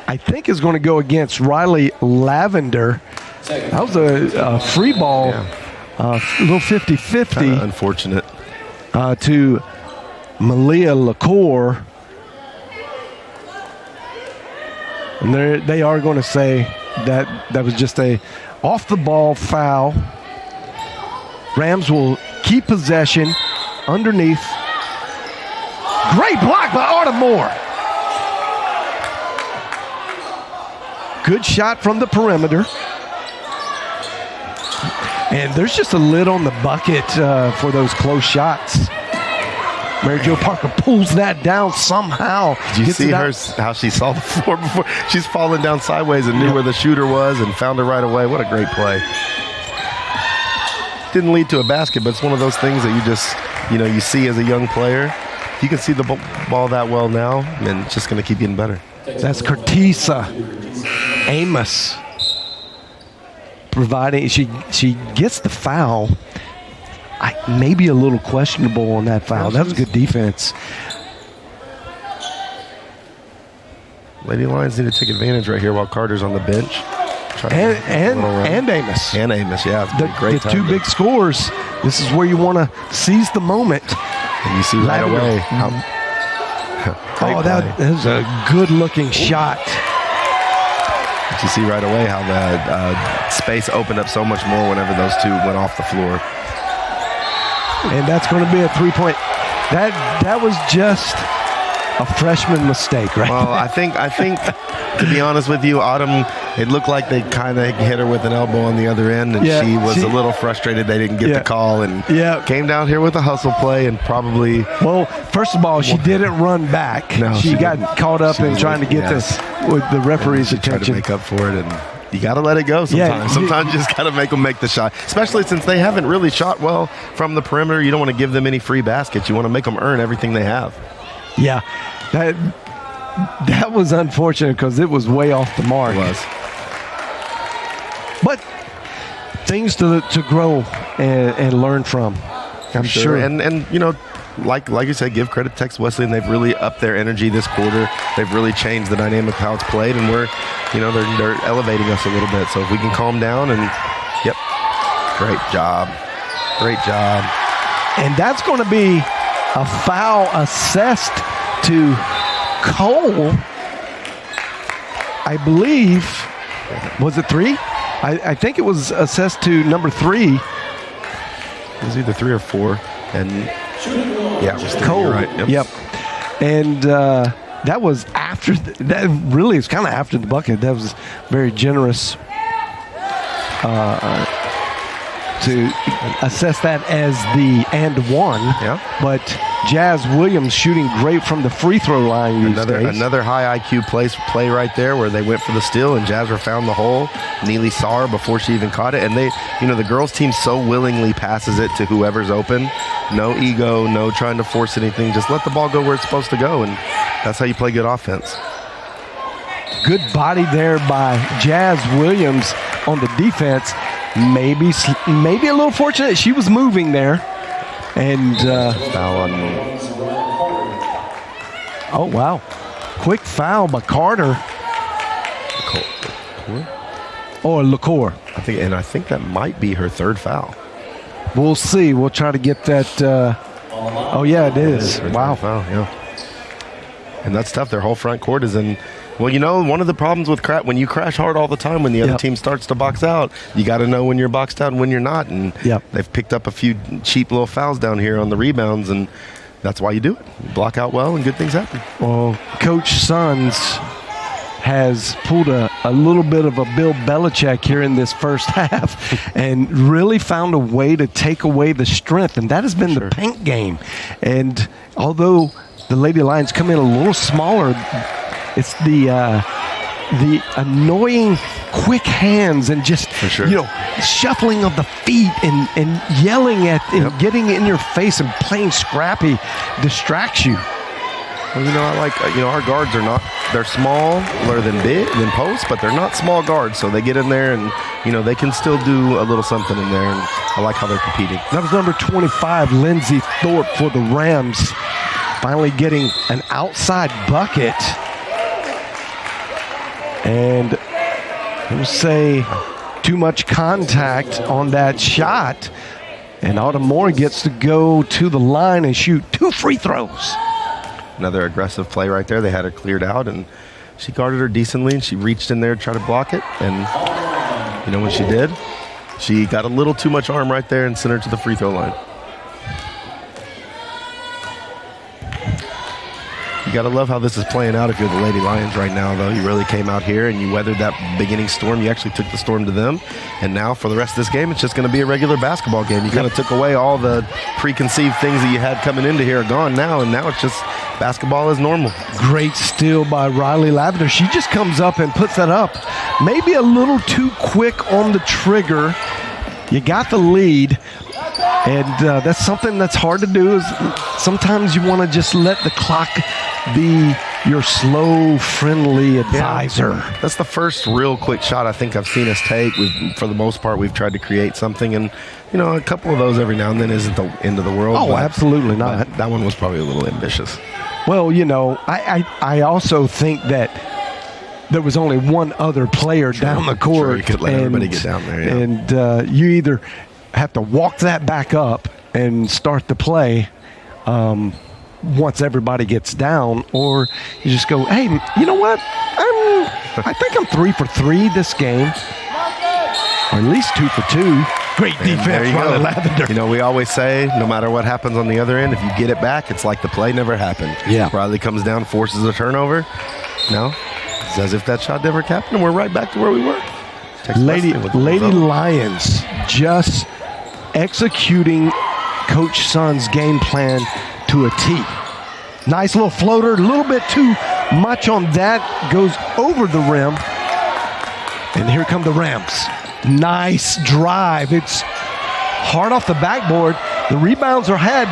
I think, is going to go against Riley Lavender. That was a free ball. Yeah. A little 50-50. Unfortunate. To Malia LaCour. And they are going to say that was just a off-the-ball foul. Rams will keep possession underneath. Great block by Arda Moore. Good shot from the perimeter. And there's just a lid on the bucket for those close shots. Mary Jo Parker pulls that down somehow. Did you see how she saw the floor before? She's falling down sideways and knew where the shooter was and found her right away. What a great play. Didn't lead to a basket, but it's one of those things that you just, you see as a young player. You can see the ball that well now, and it's just going to keep getting better. That's Curtisa Amos. Providing she gets the foul. Maybe a little questionable on that foul. That was good defense. Lady Lions need to take advantage right here while Carter's on the bench. And Amos. And Amos, yeah. The two big scores. This is where you want to seize the moment. And you see right away. That was a good-looking shot. You see right away how the space opened up so much more whenever those two went off the floor. And that's going to be a three-point. That was just a freshman mistake, right? Well, I think to be honest with you, Autumn, it looked like they kind of hit her with an elbow on the other end, and she was a little frustrated they didn't get the call, and came down here with a hustle play and probably. Well, first of all, she didn't run back. No, she got caught up in trying to get this with the referee's attention. Tried to make up for it, and you got to let it go sometimes. Sometimes you just got to make them make the shot, especially since they haven't really shot well from the perimeter. You don't want to give them any free baskets. You want to make them earn everything they have. Yeah, that was unfortunate because it was way off the mark. It was. But things to grow and learn from, I'm sure. And like you said, give credit to Texas Wesleyan. They've really upped their energy this quarter. They've really changed the dynamic of how it's played, and they're elevating us a little bit. So if we can calm down great job. And that's going to be a foul assessed to Cole. I believe, was it 3? I think it was assessed to number 3. It was either 3 or 4, and it was 3. Cole. You're right. Yep. And that was after. That really is kind of after the bucket. That was very generous to assess that as the and one. Yeah. But Jazz Williams shooting great from the free throw line. Another high IQ play right there where they went for the steal and Jazz found the hole. Neely saw her before she even caught it, and the girls team so willingly passes it to whoever's open. No ego, no trying to force anything. Just let the ball go where it's supposed to go, and that's how you play good offense. Good body there by Jazz Williams on the defense. Maybe a little fortunate. She was moving there. And foul on me. Oh, wow. Quick foul by Carter. Or LaCour. I think that might be her third foul. We'll see. We'll try to get that. It is. Wow. Foul, yeah. And that's tough. Their whole front court is in. Well, one of the problems with when you crash hard all the time, when the other team starts to box out, you got to know when you're boxed out and when you're not. And they've picked up a few cheap little fouls down here on the rebounds, and that's why you do it. You block out well, and good things happen. Well, Coach Sons has pulled a little bit of a Bill Belichick here in this first half and really found a way to take away the strength, and that has been the paint game. And although the Lady Lions come in a little smaller, it's the the annoying quick hands and just, shuffling of the feet and yelling at and getting in your face and playing scrappy distracts you. Well, I like, our guards are not, they're smaller than posts, but they're not small guards. So they get in there and, they can still do a little something in there. And I like how they're competing. That was number 25, Lindsey Thorpe for the Rams, finally getting an outside bucket. And we'll say too much contact on that shot. And Autumn Moore gets to go to the line and shoot 2 free throws. Another aggressive play right there. They had her cleared out, and she guarded her decently, and she reached in there to try to block it. And, when she did, she got a little too much arm right there and sent her to the free throw line. You got to love how this is playing out if you're the Lady Lions right now, though. You really came out here and you weathered that beginning storm. You actually took the storm to them. And now for the rest of this game, it's just going to be a regular basketball game. You kind of took away all the preconceived things that you had coming into here are gone now, and now it's just basketball as normal. Great steal by Riley Lavender. She just comes up and puts that up. Maybe a little too quick on the trigger. You got the lead. And that's something that's hard to do. Is sometimes you want to just let the clock be your slow, friendly advisor. Yeah. That's the first real quick shot I think I've seen us take. For the most part, we've tried to create something. And, a couple of those every now and then isn't the end of the world. Oh, absolutely not. That one was probably a little ambitious. Well, I also think that there was only one other player down the court. Sure, you could let everybody get down there. Yeah. And you either have to walk that back up and start the play once everybody gets down, or you just go, hey, you know what? I think I'm 3 for 3 this game, or at least 2 for 2. Great defense, Riley Lavender. We always say, no matter what happens on the other end, if you get it back, it's like the play never happened. Yeah. Riley comes down, forces a turnover. No, it's as if that shot never happened, and we're right back to where we were. Lady Lions just executing Coach Sun's game plan to a T. Nice little floater, a little bit too much on that, goes over the rim. And here come the Rams. Nice drive. It's hard off the backboard. The rebounds are had.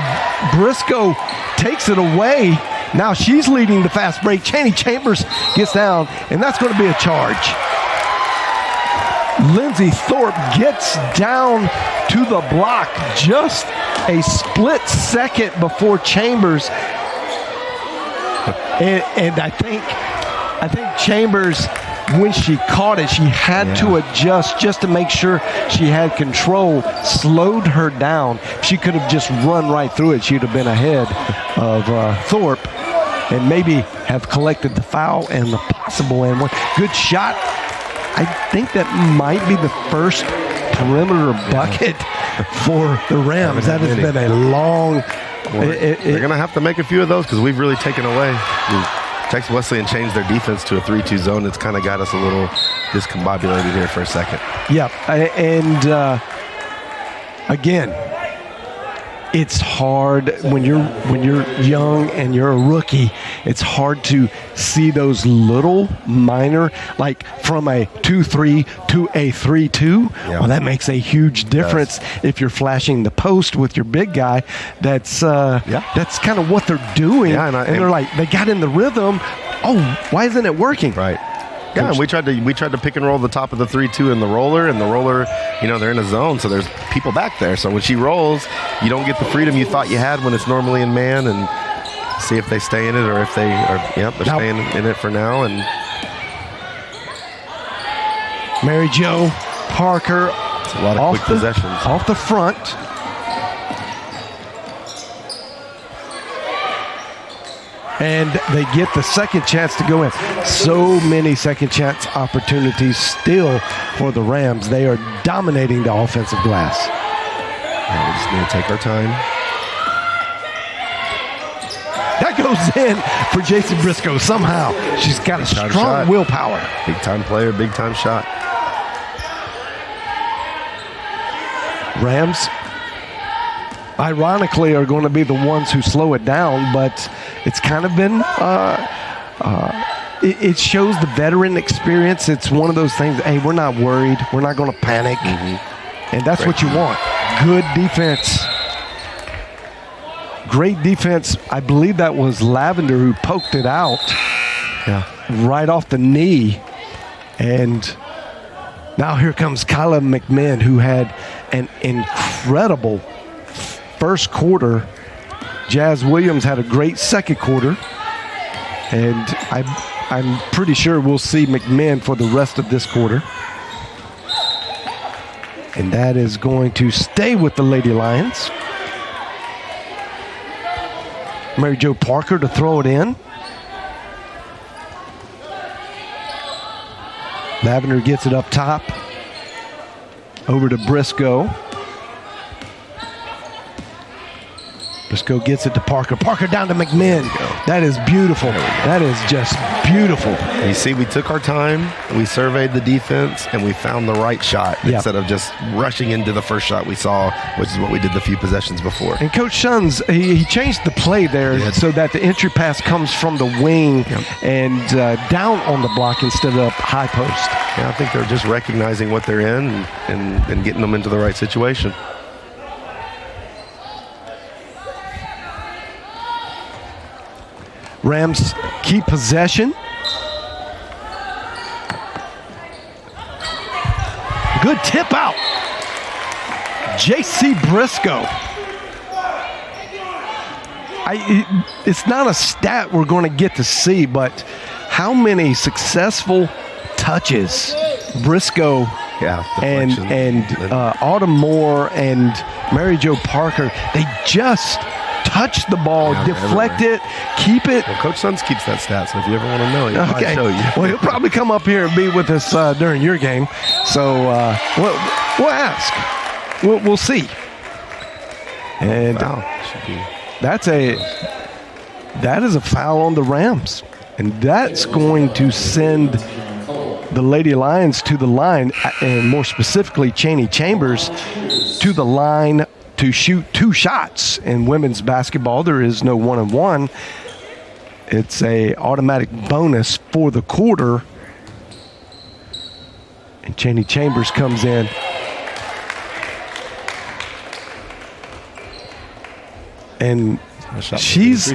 Briscoe takes it away. Now she's leading the fast break. Chaney Chambers gets down, and that's going to be a charge. Lindsey Thorpe gets down to the block just a split second before Chambers. And I think Chambers, when she caught it, she had to adjust just to make sure she had control, slowed her down. She could have just run right through it. She'd have been ahead of Thorpe and maybe have collected the foul and the possible and one. Good shot. I think that might be the first perimeter bucket for the Rams. That has been a long... They're going to have to make a few of those because we've really taken away. Texas Wesleyan changed their defense to a 3-2 zone. It's kind of got us a little discombobulated here for a second. Yeah, and again, it's hard when you're young and you're a rookie. It's hard to see those little minor, like from a 2-3 to a 3-2. Yeah. Well, that makes a huge difference if you're flashing the post with your big guy. That's kind of what they're doing. Yeah, and they're like, they got in the rhythm. Oh, why isn't it working? Right. Yeah, and we tried to pick and roll the top of the 3-2 in the roller, they're in a zone, so there's people back there. So when she rolls, you don't get the freedom you thought you had when it's normally in man, and see if they stay in it or if they are. Yep, they're staying in it for now. And Mary Jo Parker, it's a lot of quick possessions off the front. And they get the second chance to go in. So many second chance opportunities still for the Rams. They are dominating the offensive glass. Yeah, we just need to take our time. That goes in for Jason Briscoe somehow. She's got a strong willpower. Big time player, big time shot. Rams, ironically, are going to be the ones who slow it down, but it's kind of been it shows the veteran experience. It's one of those things, hey, we're not worried. We're not going to panic. And that's what you want. Good defense. Great defense. I believe that was Lavender who poked it out right off the knee. And now here comes Kyla McMahon, who had an incredible first quarter. Jazz Williams had a great second quarter. And I'm pretty sure we'll see McMahon for the rest of this quarter. And that is going to stay with the Lady Lions. Mary Jo Parker to throw it in. Lavender gets it up top. Over to Briscoe. Briscoe gets it to Parker. Parker down to McMahon. That is beautiful. That is just beautiful. You see, we took our time, we surveyed the defense, and we found the right shot instead of just rushing into the first shot we saw, which is what we did the few possessions before. And Coach Shuns, he changed the play there so that the entry pass comes from the wing and down on the block instead of up high post. Yeah, I think they're just recognizing what they're in and getting them into the right situation. Rams keep possession. Good tip out. J.C. Briscoe. It's not a stat we're going to get to see, but how many successful touches Briscoe and Autumn Moore and Mary Jo Parker, they just touch the ball, deflect it, keep it. Well, Coach Sons keeps that stat, so if you ever want to know, he'll probably show you. Well, he'll probably come up here and be with us during your game. So we'll ask. We'll see. And that is a foul on the Rams. And that's going to send the Lady Lions to the line, and more specifically Chaney Chambers to the line to shoot 2 shots. In women's basketball, there is no 1-on-1. It's a automatic bonus for the quarter. And Chaney Chambers comes in. And she's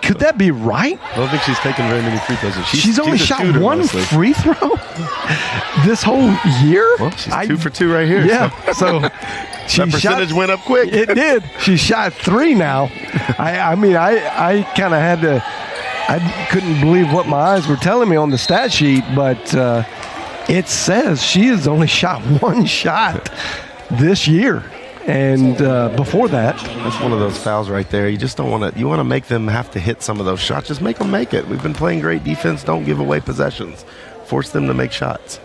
could that be right? I don't think she's taken very many free throws. She's only shot 1 free throw this whole year? Well, she's 2 for 2 right here. Yeah, so that percentage went up quick. It did. She shot 3 now. I mean, I kind of had to, I couldn't believe what my eyes were telling me on the stat sheet, but it says she has only shot 1 shot this year. And before that, that's one of those fouls right there. You just don't want to. You want to make them have to hit some of those shots. Just make them make it. We've been playing great defense. Don't give away possessions. Force them to make shots.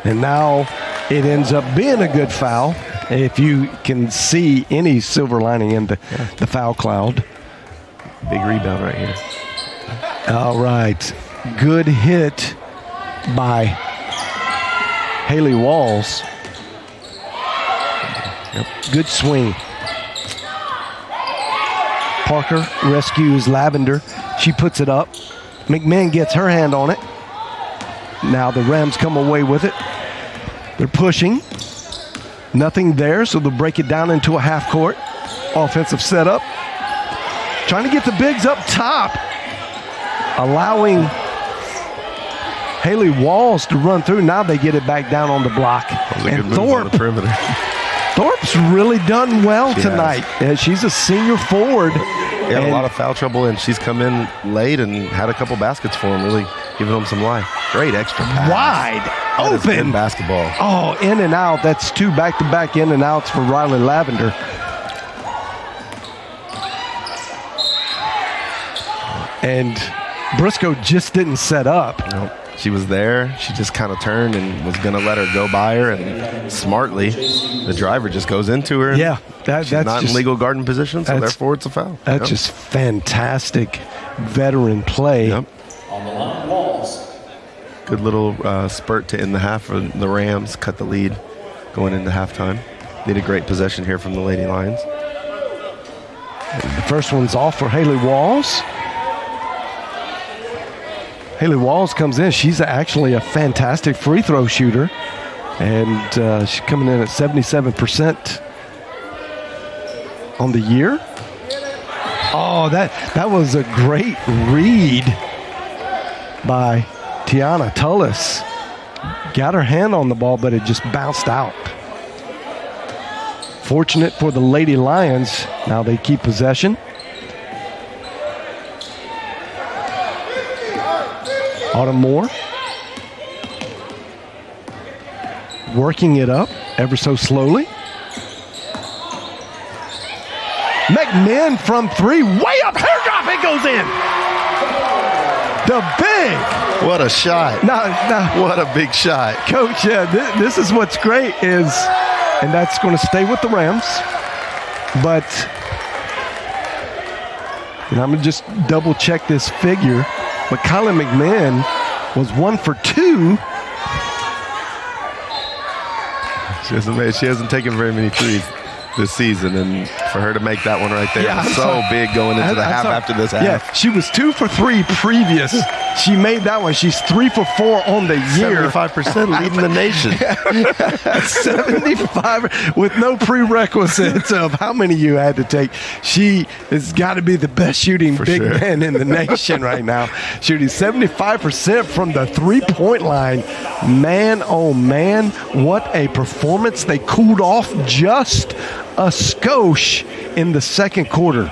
And now it ends up being a good foul. If you can see any silver lining in the foul cloud. Big rebound right here. All right. Good hit by Haley Walls. Yep. Good swing. Parker rescues Lavender. She puts it up. McMahon gets her hand on it. Now the Rams come away with it. They're pushing. Nothing there, so they'll break it down into a half court. Offensive setup. Trying to get the bigs up top. Allowing Haley Walls to run through. Now they get it back down on the block. That was a good move on the perimeter. Thorpe's really done well tonight. She's a senior forward. He had a lot of foul trouble, and she's come in late and had a couple baskets for him, really giving him some life. Great extra pass. Wide open. That is in basketball. Oh, in and out. That's 2 back-to-back in and outs for Riley Lavender. And Briscoe just didn't set up. Nope. She was there. She just kind of turned and was going to let her go by her. And smartly, the driver just goes into her. Yeah. She's not in legal guarding position, so therefore it's a foul. That's just fantastic veteran play. Yep. On the line, Walls. Good little spurt to end the half for the Rams. Cut the lead going into halftime. Need a great possession here from the Lady Lions. And the first one's off for Haley Walls. Haley Walls comes in. She's actually a fantastic free throw shooter, and she's coming in at 77% on the year. Oh, that was a great read by Tiana Tullis. Got her hand on the ball, but it just bounced out. Fortunate for the Lady Lions. Now they keep possession. Autumn Moore working it up ever so slowly. McMinn from three, way up, hair drop, it goes in. The big. What a shot. What a big shot. Coach, this is what's great is, and that's going to stay with the Rams, but I'm going to just double check this figure, but Kylie McMinn was 1 for 2. She hasn't taken very many threes this season, and for her to make that one right there was so big going into the half after this half. Yeah, she was 2 for 3 previous. She made that one. She's 3 for 4 on the year. 75% leading the nation. 75 with no prerequisites of how many you had to take. She has got to be the best shooting big man in the nation right now. Shooting 75% from the three-point line. Man, oh man, what a performance. They cooled off just a skosh in the second quarter.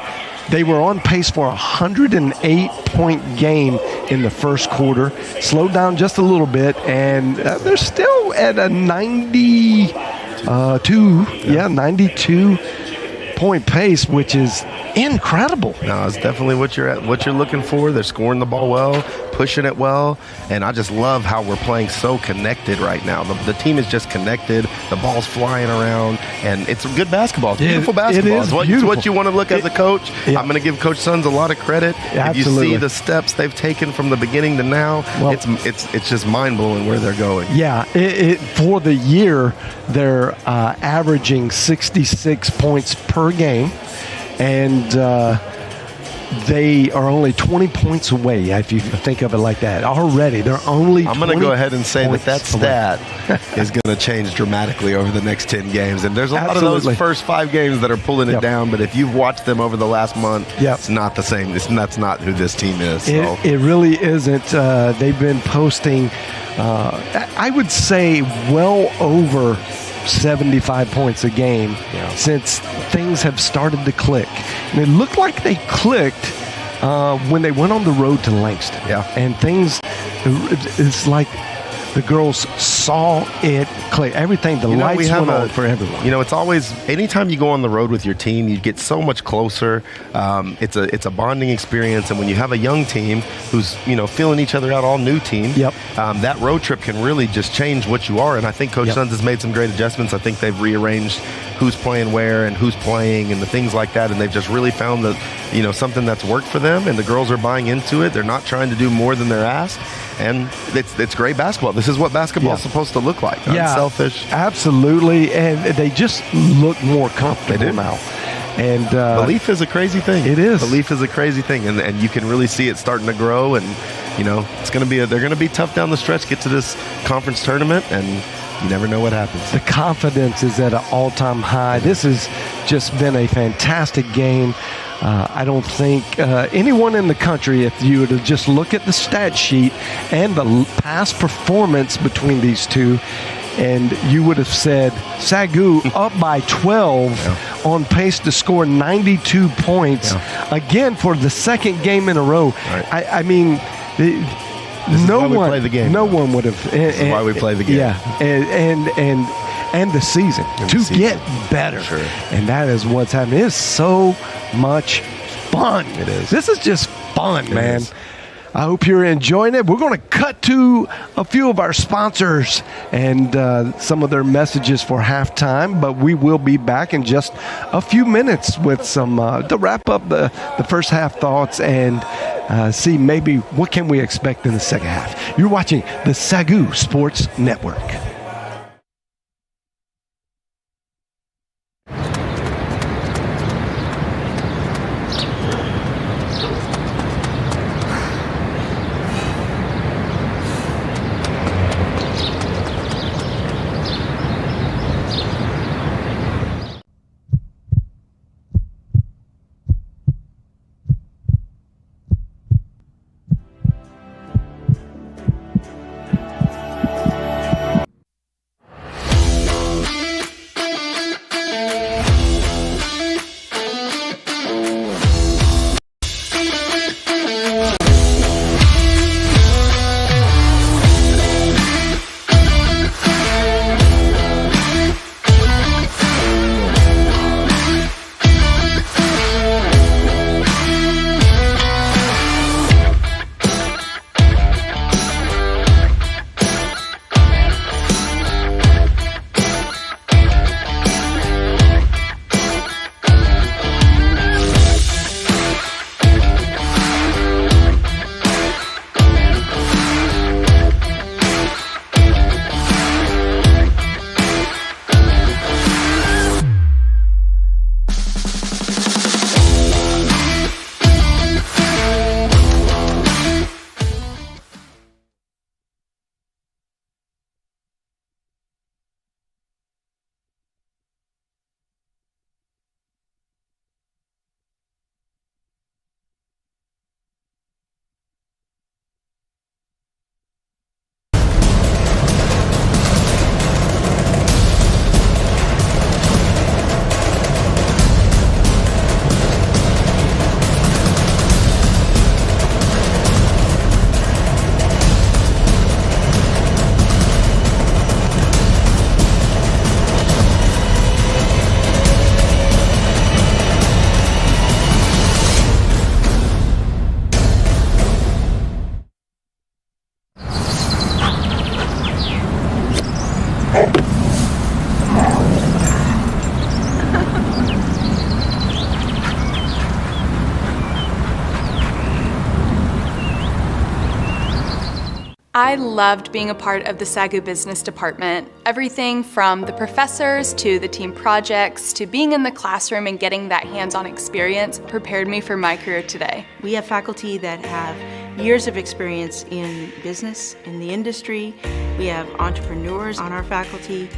They were on pace for a 108-point game in the first quarter. Slowed down just a little bit, and they're still at a 92 point pace, which is incredible. No, it's definitely what you're looking for. They're scoring the ball well, pushing it well, and I just love how we're playing so connected right now. The team is just connected. The ball's flying around, and it's good basketball. It's beautiful basketball. It's what you want to look as a coach. Yeah. I'm going to give Coach Sons a lot of credit. Absolutely. If you see the steps they've taken from the beginning to now, it's just mind-blowing where they're going. Yeah, for the year, they're averaging 66 points per game. And they are only 20 points away, if you think of it like that. Already, they're only I'm going to go ahead and say that stat is going to change dramatically over the next 10 games. And there's a lot of those first 5 games that are pulling it down. But if you've watched them over the last month, it's not the same. That's not who this team is. So. It really isn't. They've been posting, I would say, well over 75 points a game since things have started to click. And it looked like they clicked when they went on the road to Langston. Yeah. And things, it's like the girls saw it click. Everything, the lights went on for everyone. It's always, anytime you go on the road with your team, you get so much closer. It's a bonding experience. And when you have a young team who's, feeling each other out, all new team, that road trip can really just change what you are. And I think Coach Sons has made some great adjustments. I think they've rearranged who's playing where and who's playing and the things like that. And they've just really found that, something that's worked for them. And the girls are buying into it. They're not trying to do more than they're asked. And it's great basketball. This is what basketball is supposed to look like. Unselfish. Absolutely. And they just look more comfortable now. And belief is a crazy thing. It is. Belief is a crazy thing. And you can really see it starting to grow. And, it's going to be they're going to be tough down the stretch, get to this conference tournament, and you never know what happens. The confidence is at an all-time high. This has just been a fantastic game. I don't think anyone in the country, if you were to just look at the stat sheet and the past performance between these two, and you would have said SAGU up by 12 on pace to score 92 points again for the second game in a row. Right. I mean, no one would have. This is why we play the game. Yeah, and the season get better. Sure. And that is what's happening. It's so much fun. It is. This is just fun, man. I hope you're enjoying it. We're going to cut to a few of our sponsors and some of their messages for halftime, but we will be back in just a few minutes with some to wrap up the first half thoughts and see maybe what can we expect in the second half. You're watching the SAGU Sports Network. I loved being a part of the SAGU Business Department. Everything from the professors to the team projects to being in the classroom and getting that hands-on experience prepared me for my career today. We have faculty that have years of experience in business, in the industry. We have entrepreneurs on our faculty,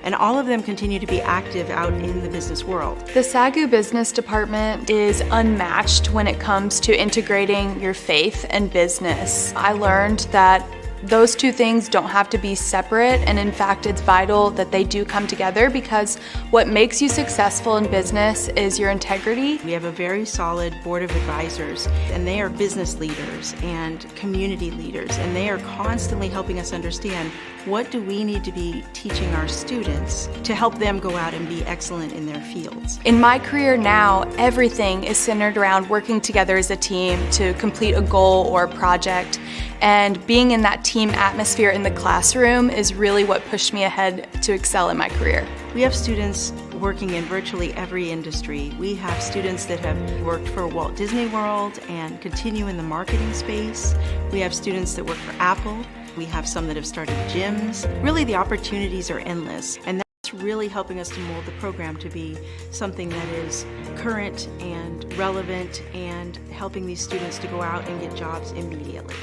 and all of them continue to be active out in the business world. The SAGU Business Department is unmatched when it comes to integrating your faith and business. I learned that those two things don't have to be separate, and in fact it's vital that they do come together, because what makes you successful in business is your integrity. We have a very solid board of advisors, and they are business leaders and community leaders, and they are constantly helping us understand what do we need to be teaching our students to help them go out and be excellent in their fields. In my career now, everything is centered around working together as a team to complete a goal or a project. And being in that team atmosphere in the classroom is really what pushed me ahead to excel in my career. We have students working in virtually every industry. We have students that have worked for Walt Disney World and continue in the marketing space. We have students that work for Apple. We have some that have started gyms. Really, the opportunities are endless, and that's really helping us to mold the program to be something that is current and relevant and helping these students to go out and get jobs immediately.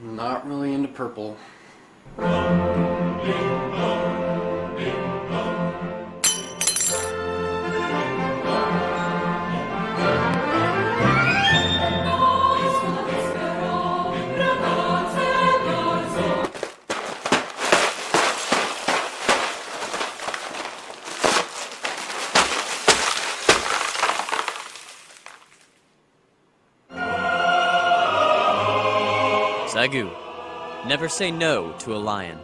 Not really into purple. SAGU. Never say no to a lion.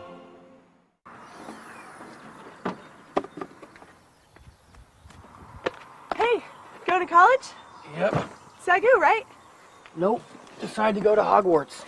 Hey, going to college? Yep. SAGU, right? Nope. Decided to go to Hogwarts.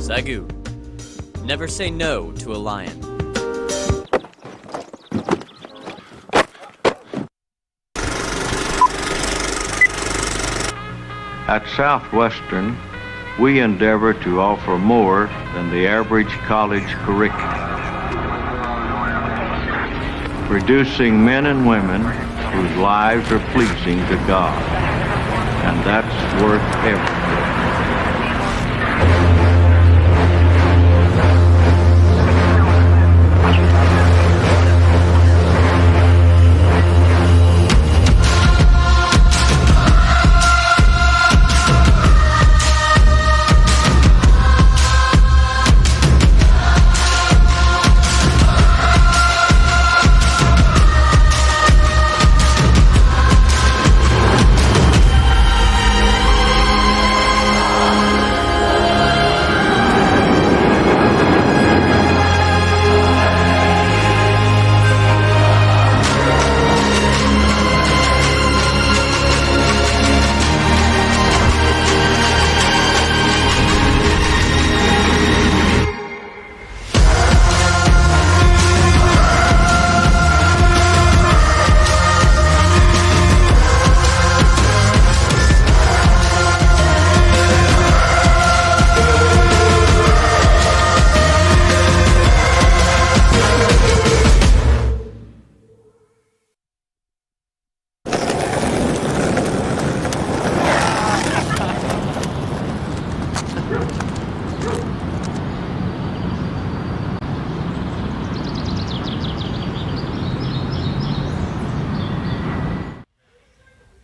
SAGU. Never say no to a lion. At Southwestern, we endeavor to offer more than the average college curriculum, producing men and women whose lives are pleasing to God, and that's worth everything.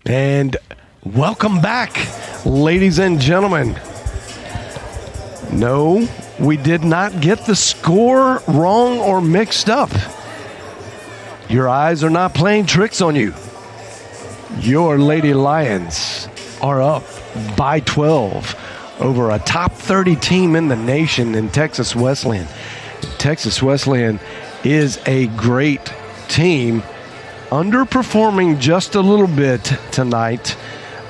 And welcome back, ladies and gentlemen. No, we did not get the score wrong or mixed up. Your eyes are not playing tricks on you. Your Lady Lions are up by 12 over a top 30 team in the nation in Texas Wesleyan. Texas Wesleyan is a great team, underperforming just a little bit tonight,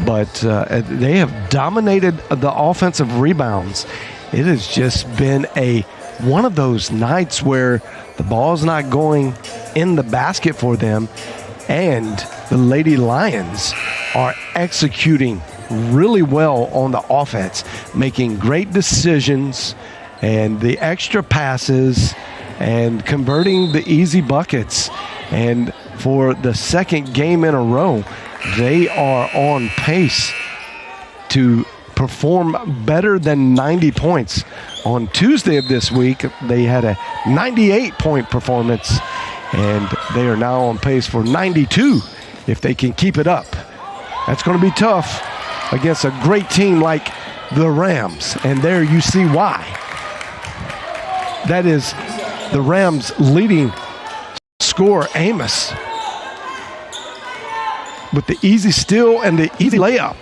but they have dominated the offensive rebounds. It has just been one of those nights where the ball's not going in the basket for them, and the Lady Lions are executing really well on the offense, making great decisions and the extra passes and converting the easy buckets. And for the second game in a row, they are on pace to perform better than 90 points. On Tuesday of this week, they had a 98-point performance, and they are now on pace for 92 if they can keep it up. That's going to be tough against a great team like the Rams, and there you see why. That is the Rams' leading scorer, Amos, with the easy steal and the easy layup.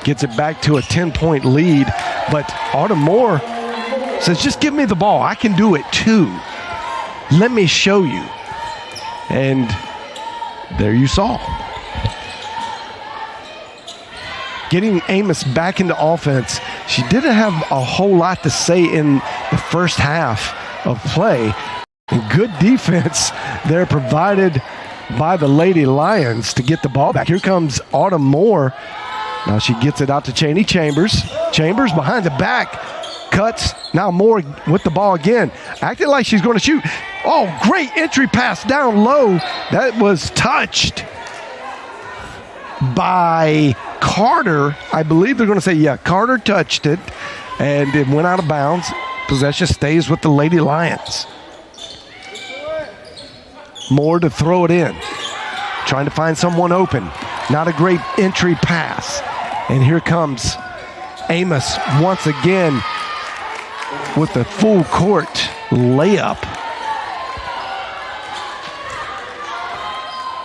Gets it back to a 10-point lead, but Autumn Moore says, just give me the ball. I can do it too. Let me show you. And there you saw. Getting Amos back into offense, she didn't have a whole lot to say in the first half of play, And good defense there provided by the Lady Lions to get the ball back. Here comes Autumn Moore. Now she gets it out to Cheney Chambers. Chambers behind the back. Cuts. Now Moore with the ball again. Acting like she's going to shoot. Oh, great entry pass down low. That was touched by Carter. I believe they're going to say, yeah, Carter touched it, and it went out of bounds. Possession stays with the Lady Lions. Moore to throw it in. Trying to find someone open. Not a great entry pass. And here comes Amos once again with the full court layup.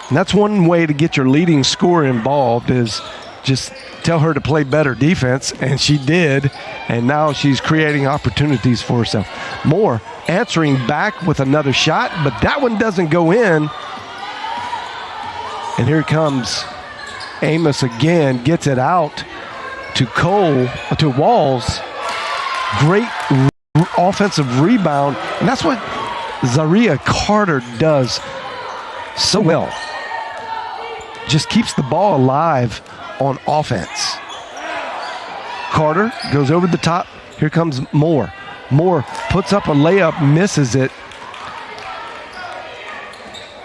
And that's one way to get your leading scorer involved, is just tell her to play better defense, and she did, and now she's creating opportunities for herself. Moore answering back with another shot, but that one doesn't go in. And here comes Amos again, gets it out to Walls. Great offensive rebound, and that's what Zaria Carter does so well. Just keeps the ball alive on offense. Carter goes over the top. Here comes Moore. Moore puts up a layup, misses it.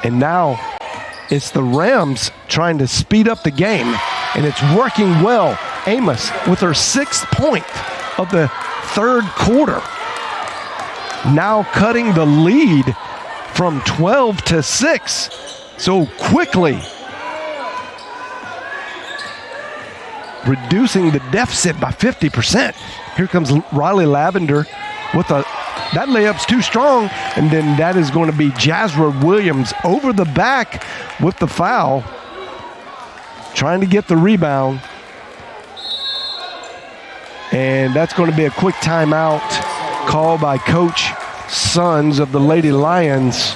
And now it's the Rams trying to speed up the game, and it's working well. Amos with her 6th point of the third quarter. Now cutting the lead from 12 to 6 so quickly. Reducing the deficit by 50%. Here comes Riley Lavender with that layup's too strong, and then that is going to be Jazra Williams over the back with the foul, trying to get the rebound. And that's going to be a quick timeout called by Coach Sons of the Lady Lions.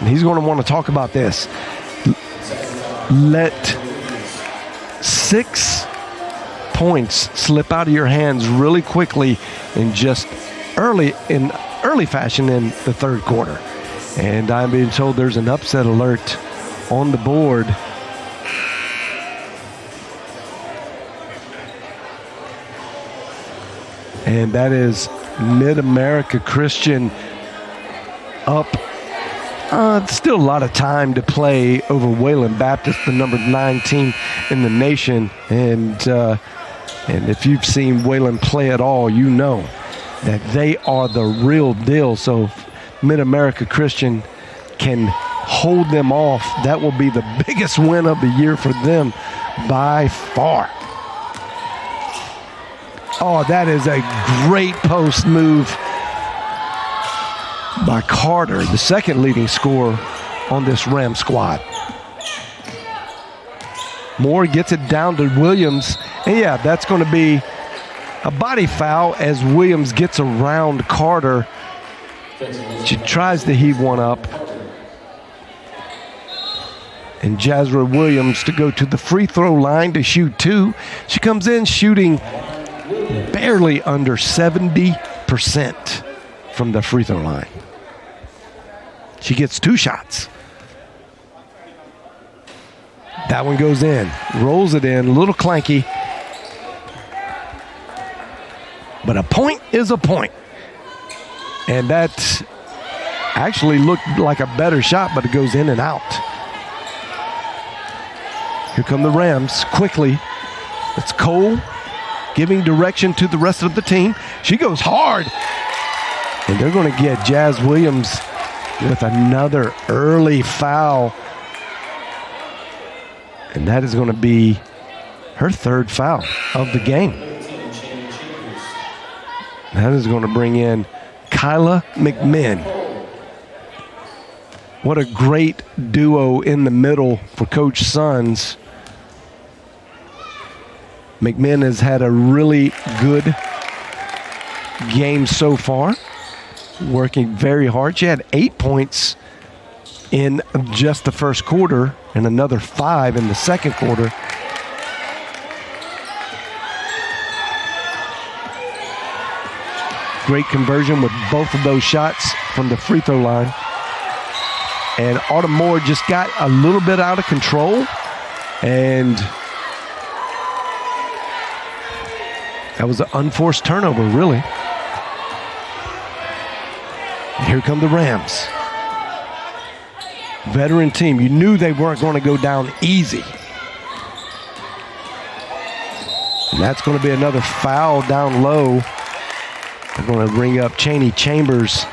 And he's going to want to talk about this. Let 6 points slip out of your hands really quickly in just early fashion in the third quarter. And I'm being told there's an upset alert on the board. And that is Mid-America Christian up. Still a lot of time to play over Wayland Baptist, the number 9 team in the nation. And if you've seen Wayland play at all, you know that they are the real deal. So if Mid-America Christian can hold them off, that will be the biggest win of the year for them by far. Oh, that is a great post move by Carter, the second leading scorer on this Ram squad. Moore gets it down to Williams. And yeah, that's going to be a body foul as Williams gets around Carter. She tries to heave one up. And Jazra Williams to go to the free throw line to shoot 2. She comes in shooting barely under 70% from the free throw line. She gets 2 shots. That one goes in, rolls it in, a little clanky. But a point is a point. And that actually looked like a better shot, but it goes in and out. Here come the Rams quickly. It's Cole giving direction to the rest of the team. She goes hard. And they're going to get Jazz Williams with another early foul. And that is going to be her 3rd foul of the game. That is going to bring in Kyla McMinn. What a great duo in the middle for Coach Sons. McMinn has had a really good game so far, working very hard. She had 8 points in just the first quarter and another 5 in the second quarter. Great conversion with both of those shots from the free throw line. And Autumn Moore just got a little bit out of control. And that was an unforced turnover, really. Here come the Rams. Veteran team. You knew they weren't going to go down easy. And that's going to be another foul down low. They're going to bring up Chaney Chambers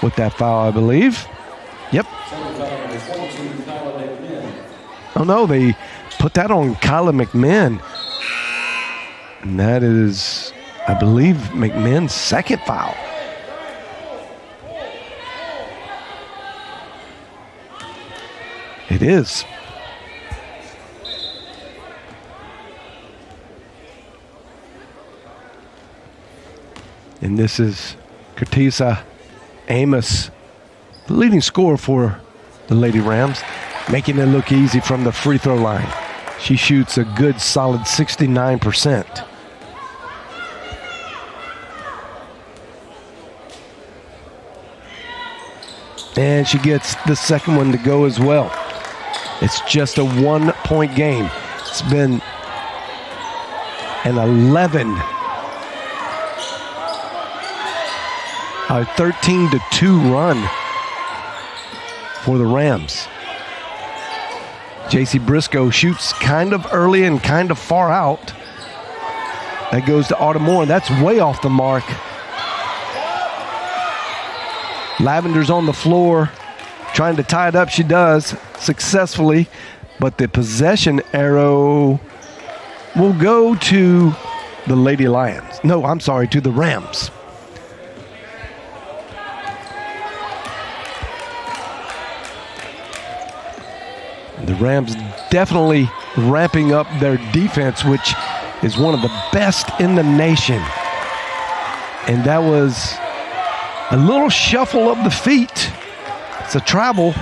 with that foul, I believe. Yep. Oh, no, they put that on Kyla McMinn. And that is, I believe, McMinn's second foul. It is. And this is Curtisa Amos, the leading scorer for the Lady Rams, making it look easy from the free throw line. She shoots a good solid 69%. And she gets the second one to go as well. It's just a 1-point game. It's been an 13-2 run for the Rams. JC Briscoe shoots kind of early and kind of far out. That goes to Autumn Moore, and that's way off the mark. Lavender's on the floor, trying to tie it up. She does successfully, but the possession arrow will go to the Lady Lions. No, I'm sorry, to the Rams. The Rams definitely ramping up their defense, which is one of the best in the nation. And that was a little shuffle of the feet. It's a travel.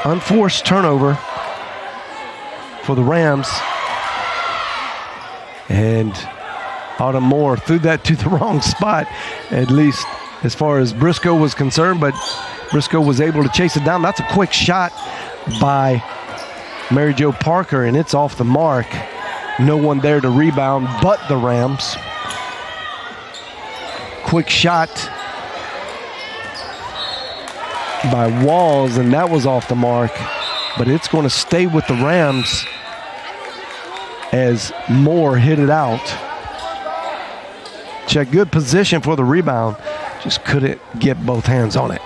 Unforced turnover for the Rams. And Autumn Moore threw that to the wrong spot, at least as far as Briscoe was concerned, but Briscoe was able to chase it down. That's a quick shot by Mary Jo Parker, and it's off the mark. No one there to rebound but the Rams. Quick shot by Walls, and that was off the mark, but it's going to stay with the Rams as Moore hit it out. Check, good position for the rebound, just couldn't get both hands on it.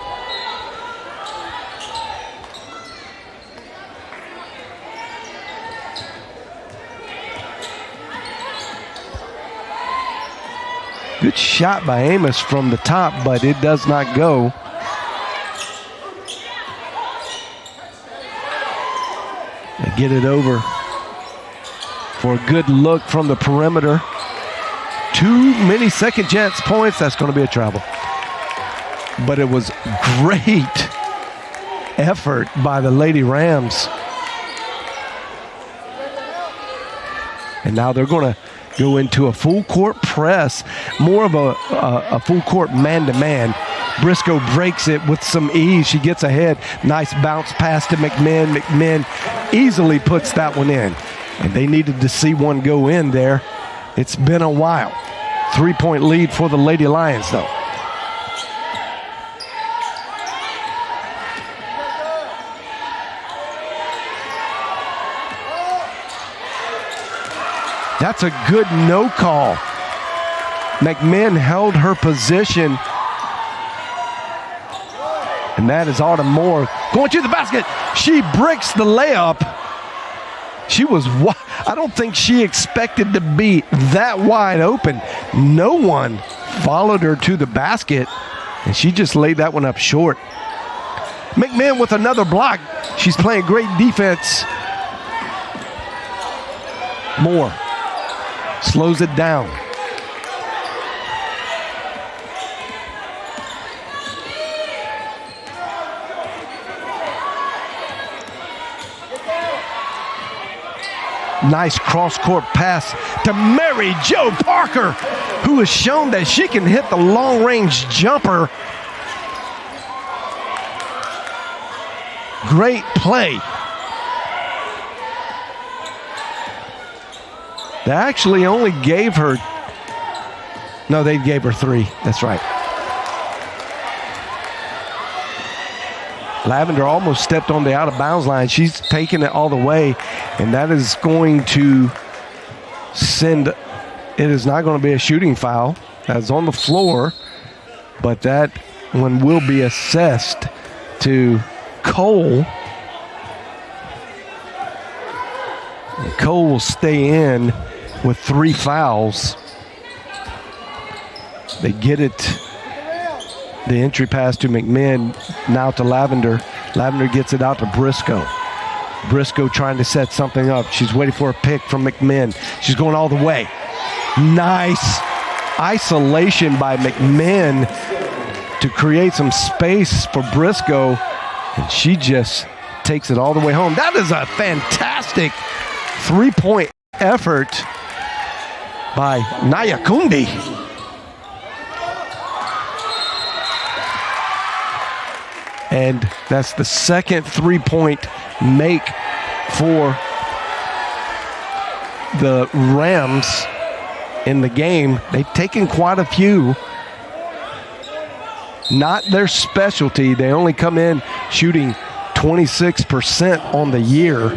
Good shot by Amos from the top, but it does not go. They get it over for a good look from the perimeter. Too many second chance points. That's going to be a travel. But it was great effort by the Lady Rams. And now they're going to go into a full court press, more of a full court man-to-man. Briscoe breaks it with some ease. She gets ahead. Nice bounce pass to McMinn. McMinn easily puts that one in. And they needed to see one go in there. It's been a while. 3-point lead for the Lady Lions, though. That's a good no call. McMinn held her position. And that is Autumn Moore going to the basket. She bricks the layup. She was, I don't think she expected to be that wide open. No one followed her to the basket, and she just laid that one up short. McMinn with another block. She's playing great defense. Moore slows it down. Nice cross-court pass to Mary Jo Parker, who has shown that she can hit the long-range jumper Great play. They actually only gave her, no, they gave her 3. That's right. Lavender almost stepped on the out-of-bounds line. She's taking it all the way, and that is going to send, it is not going to be a shooting foul. That's on the floor, but that one will be assessed to Cole. And Cole will stay in with 3 fouls. They get it. The entry pass to McMahon, now to Lavender. Lavender gets it out to Briscoe. Briscoe trying to set something up. She's waiting for a pick from McMahon. She's going all the way. Nice isolation by McMahon to create some space for Briscoe, and she just takes it all the way home. That is a fantastic 3-point effort by NAIA Kundi. And that's the second 3-point make for the Rams in the game. They've taken quite a few. Not their specialty. They only come in shooting 26% on the year.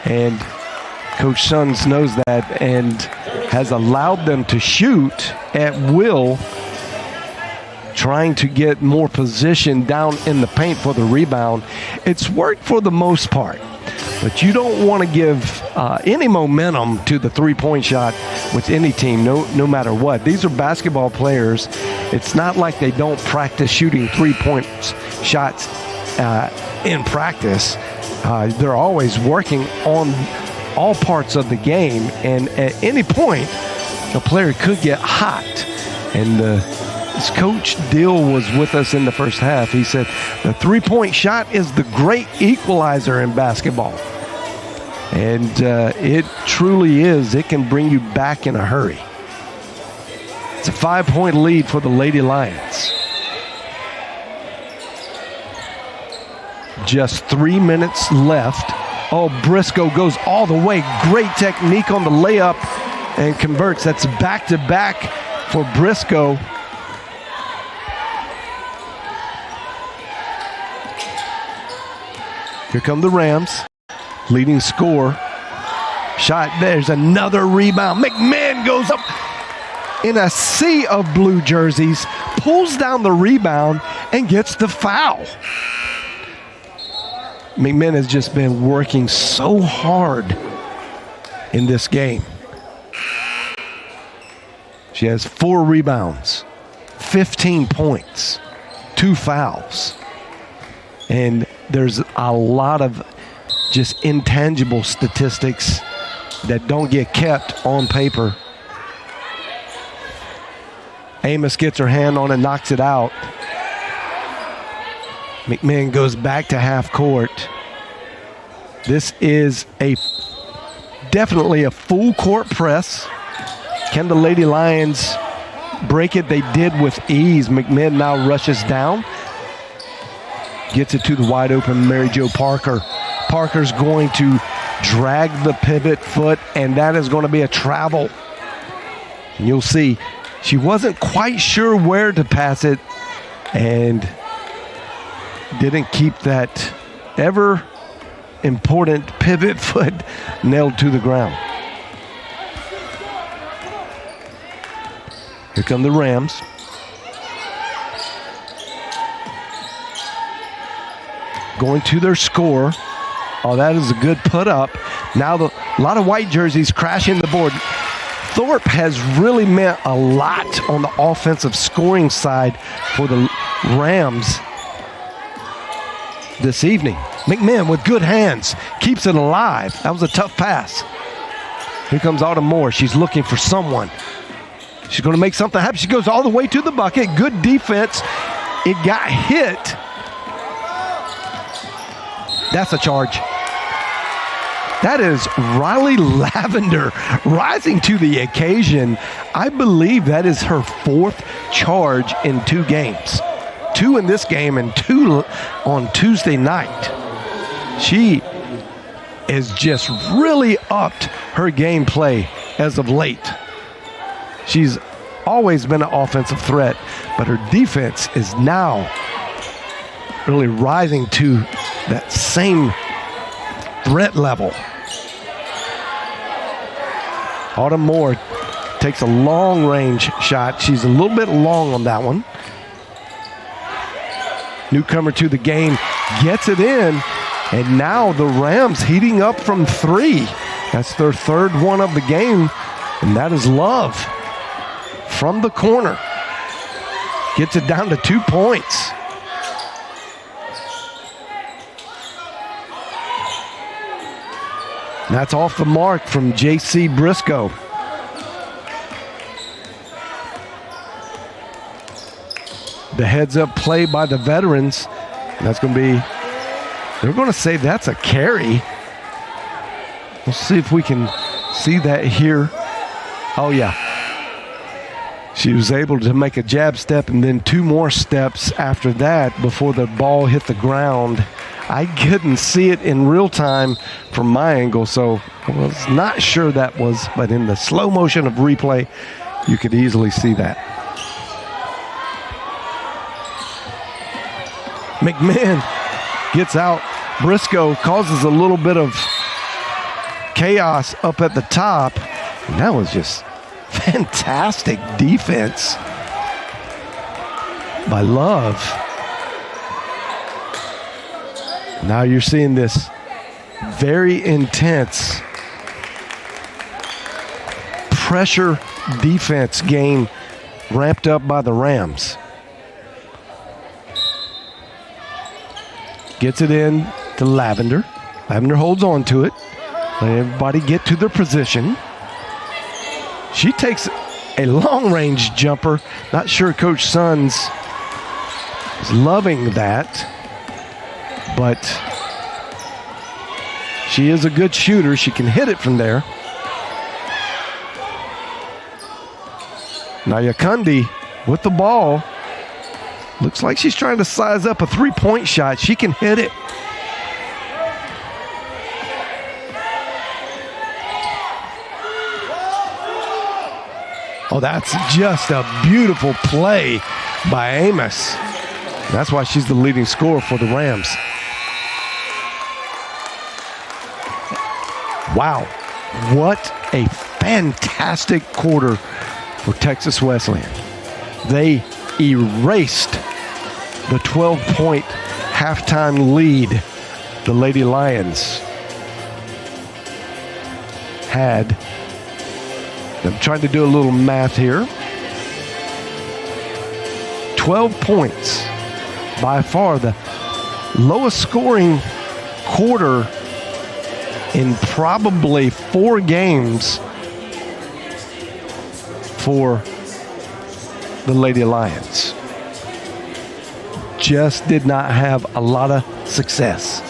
And Coach Sons knows that and has allowed them to shoot at will, trying to get more position down in the paint for the rebound. It's worked for the most part, but you don't want to give any momentum to the 3-point shot with any team, no matter what. These are basketball players. It's not like they don't practice shooting 3-point shots in practice. They're always working on all parts of the game, and at any point, a player could get hot. And as Coach Dill was with us in the first half, he said the 3-point shot is the great equalizer in basketball. And it truly is. It can bring you back in a hurry. It's a 5-point lead for the Lady Lions. Just 3 minutes left. Oh, Briscoe goes all the way. Great technique on the layup and converts. That's back-to-back for Briscoe. Here come the Rams. Leading scorer. Shot. There's another rebound. McMahon goes up in a sea of blue jerseys, pulls down the rebound, and gets the foul. McMahon has just been working so hard in this game. She has 4 rebounds, 15 points, 2 fouls. And there's a lot of just intangible statistics that don't get kept on paper. Amos gets her hand on it, knocks it out. McMahon goes back to half court. This is definitely a full court press. Can the Lady Lions break it? They did with ease. McMahon now rushes down. Gets it to the wide open Mary Jo Parker. Parker's going to drag the pivot foot, and that is going to be a travel. And you'll see she wasn't quite sure where to pass it and didn't keep that ever important pivot foot nailed to the ground. Here come the Rams. Going to their score. Oh, that is a good put up. Now a lot of white jerseys crashing the board. Thorpe has really meant a lot on the offensive scoring side for the Rams this evening. McMahon with good hands keeps it alive. That was a tough pass. Here comes Autumn Moore. She's looking for someone. She's going to make something happen. She goes all the way to the bucket. Good defense. It got hit. That's a charge. That is Riley Lavender rising to the occasion. I believe that is her 4th charge in 2 games. 2 in this game and 2 on Tuesday night. She has just really upped her gameplay as of late. She's always been an offensive threat, but her defense is now really rising to that same threat level. Autumn Moore takes a long-range shot. She's a little bit long on that one. Newcomer to the game gets it in, and now the Rams heating up from 3. That's their 3rd one of the game, and that is Love from the corner. Gets it down to 2 points. That's off the mark from J.C. Briscoe. The heads-up play by the veterans. That's going to be, they're going to say that's a carry. We'll see if we can see that here. Oh, yeah. She was able to make a jab step and then 2 more steps after that before the ball hit the ground. I couldn't see it in real time from my angle, so I was not sure that was, but in the slow motion of replay, you could easily see that. McMahon gets out. Briscoe causes a little bit of chaos up at the top, and that was just fantastic defense by Love. Now you're seeing this very intense pressure defense game ramped up by the Rams. Gets it in to Lavender. Lavender holds on to it. Let everybody get to their position. She takes a long-range jumper. Not sure Coach Sons is loving that, but she is a good shooter. She can hit it from there. NAIA Kundi with the ball. Looks like she's trying to size up a 3-point shot. She can hit it. Oh, that's just a beautiful play by Amos. That's why she's the leading scorer for the Rams. Wow, what a fantastic quarter for Texas Wesleyan. They erased the 12-point halftime lead the Lady Lions had. I'm trying to do a little math here. 12 points, by far the lowest scoring quarter in probably 4 games for the Lady Lions. Just did not have a lot of success.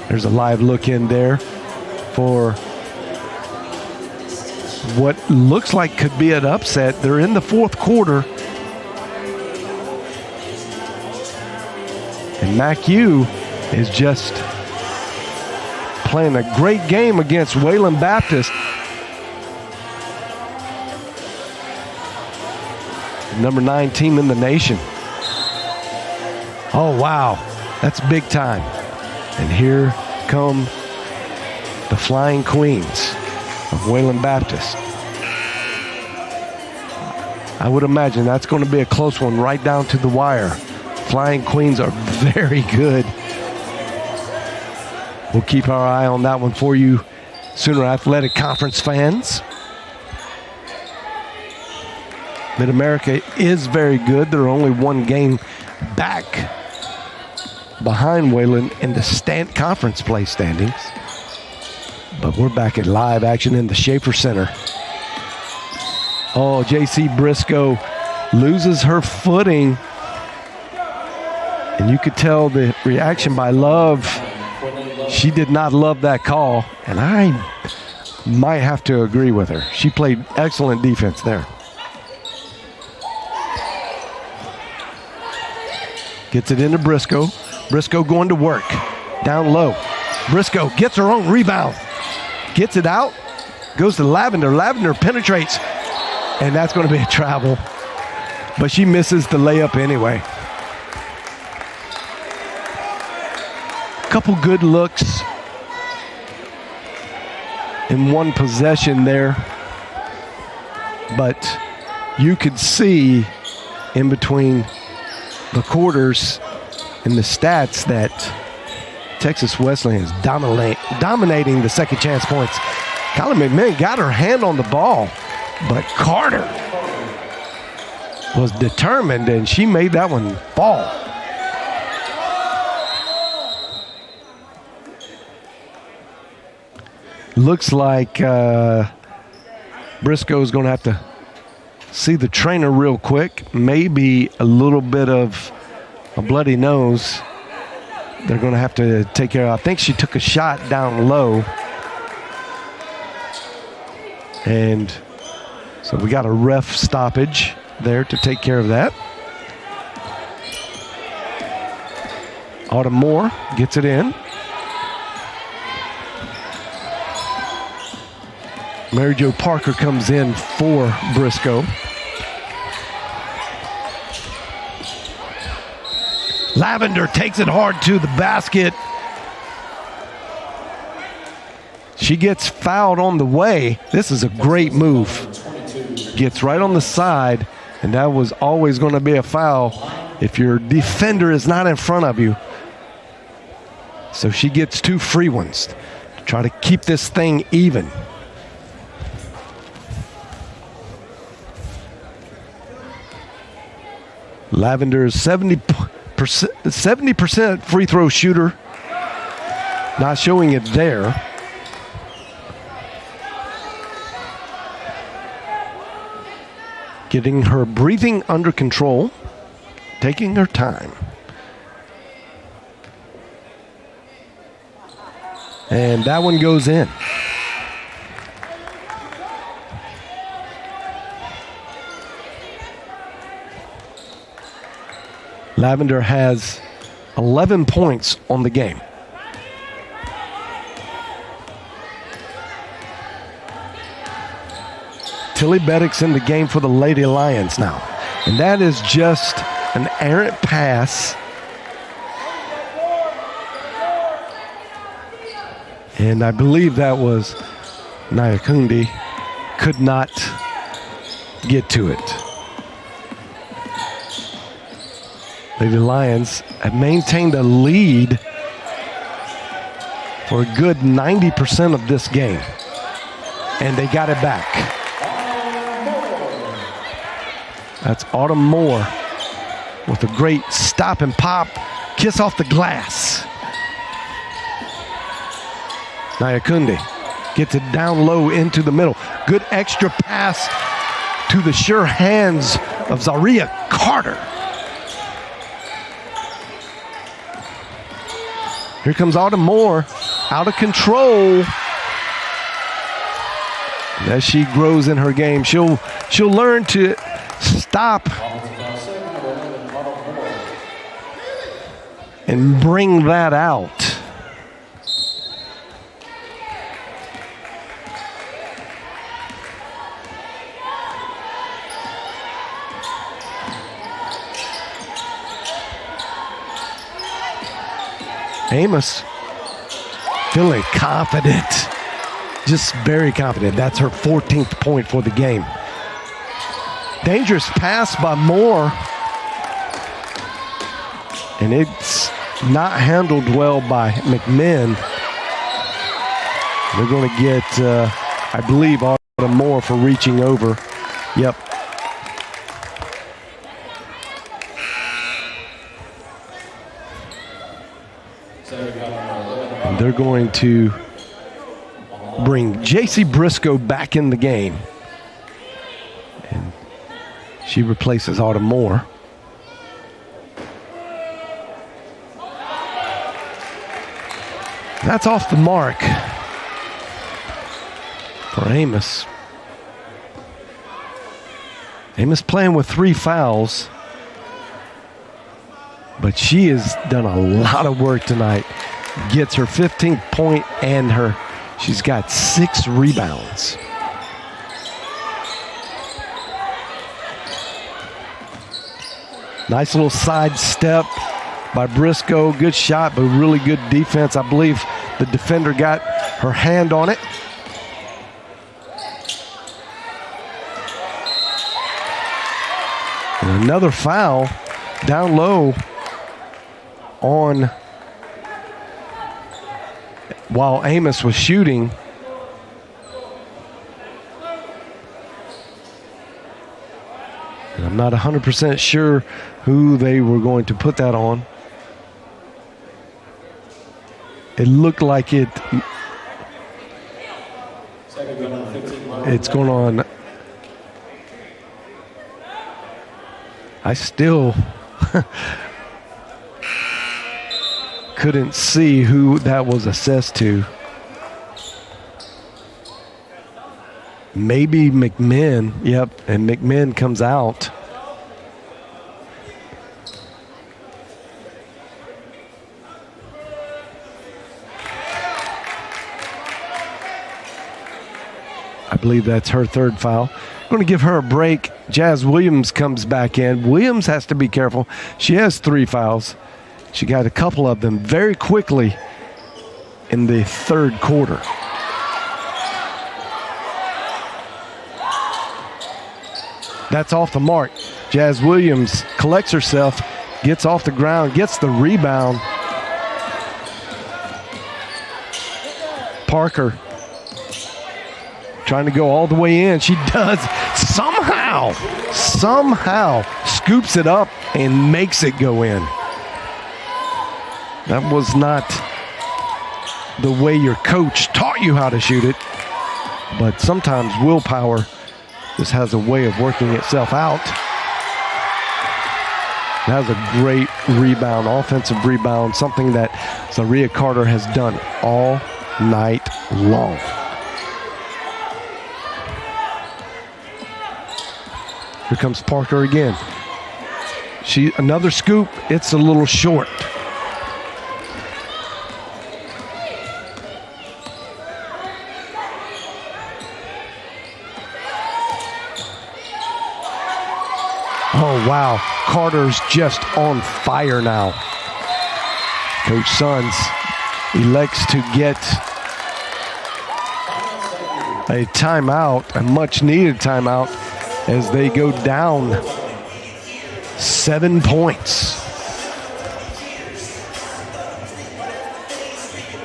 There's a live look in there for what looks like could be an upset. They're in the 4th quarter. And MacU is just playing a great game against Wayland Baptist. Number 9 team in the nation. Oh, wow. That's big time. And here come the Flying Queens of Wayland Baptist. I would imagine that's going to be a close one right down to the wire. Flying Queens are very good. We'll keep our eye on that one for you, Sooner Athletic Conference fans. Mid-America is very good. They're only 1 game back behind Wayland in the conference play standings. But we're back at live action in the Schaefer Center. Oh, J.C. Briscoe loses her footing. And you could tell the reaction by Love. She did not love that call. And I might have to agree with her. She played excellent defense there. Gets it into Briscoe. Briscoe going to work. Down low. Briscoe gets her own rebound. Gets it out. Goes to Lavender. Lavender penetrates. And that's going to be a travel. But she misses the layup anyway. Couple good looks in one possession there. But you could see in between the quarters and the stats that Texas Wesleyan is dominating the second chance points. Kylie McMahon got her hand on the ball, but Carter was determined and she made that one fall. Looks like Briscoe's going to have to see the trainer real quick. Maybe a little bit of a bloody nose. They're going to have to take care of. I think she took a shot down low. And so we got a ref stoppage there to take care of that. Autumn Moore gets it in. Mary Jo Parker comes in for Briscoe. Lavender takes it hard to the basket. She gets fouled on the way. This is a great move. Gets right on the side, and that was always going to be a foul if your defender is not in front of you. So she gets 2 free ones to try to keep this thing even. Lavender is 70% free throw shooter. Not showing it there. Getting her breathing under control. Taking her time. And that one goes in. Lavender has 11 points on the game. Tilly Beddick's in the game for the Lady Lions now. And that is just an errant pass. And I believe that was NAIA Kundi. Could not get to it. Lady Lions have maintained a lead for a good 90% of this game. And they got it back. That's Autumn Moore with a great stop and pop, kiss off the glass. NAIA Kundi gets it down low into the middle. Good extra pass to the sure hands of Zaria Carter. Here comes Autumn Moore, out of control. And as she grows in her game, she'll learn to stop and bring that out. Amos feeling confident, just very confident. That's her 14th point for the game. Dangerous pass by Moore, and it's not handled well by McMinn. They're going to get, I believe, Autumn Moore for reaching over. Yep. And they're going to bring J.C. Briscoe back in the game. And she replaces Autumn Moore. That's off the mark for Amos. Amos playing with 3 fouls. But she has done a lot of work tonight. Gets her 15th point and she's got 6 rebounds. Nice little side step by Briscoe. Good shot, but really good defense. I believe the defender got her hand on it. And another foul down low while Amos was shooting. And I'm not 100% sure who they were going to put that on. It looked like it's going on. I still couldn't see who that was assessed to. Maybe McMinn. Yep, and McMinn comes out. I believe that's her 3rd foul. Going to give her a break. Jazz Williams comes back in. Williams has to be careful. She has 3 fouls. She got a couple of them very quickly in the 3rd quarter. That's off the mark. Jazz Williams collects herself, gets off the ground, gets the rebound. Parker trying to go all the way in. She does somehow scoops it up and makes it go in. That was not the way your coach taught you how to shoot it, but sometimes willpower just has a way of working itself out. That was a great rebound, offensive rebound, something that Zaria Carter has done all night long. Here comes Parker again. Another scoop. It's a little short. Oh, wow. Carter's just on fire now. Coach Sons elects to get a timeout, a much-needed timeout, as they go down 7 points.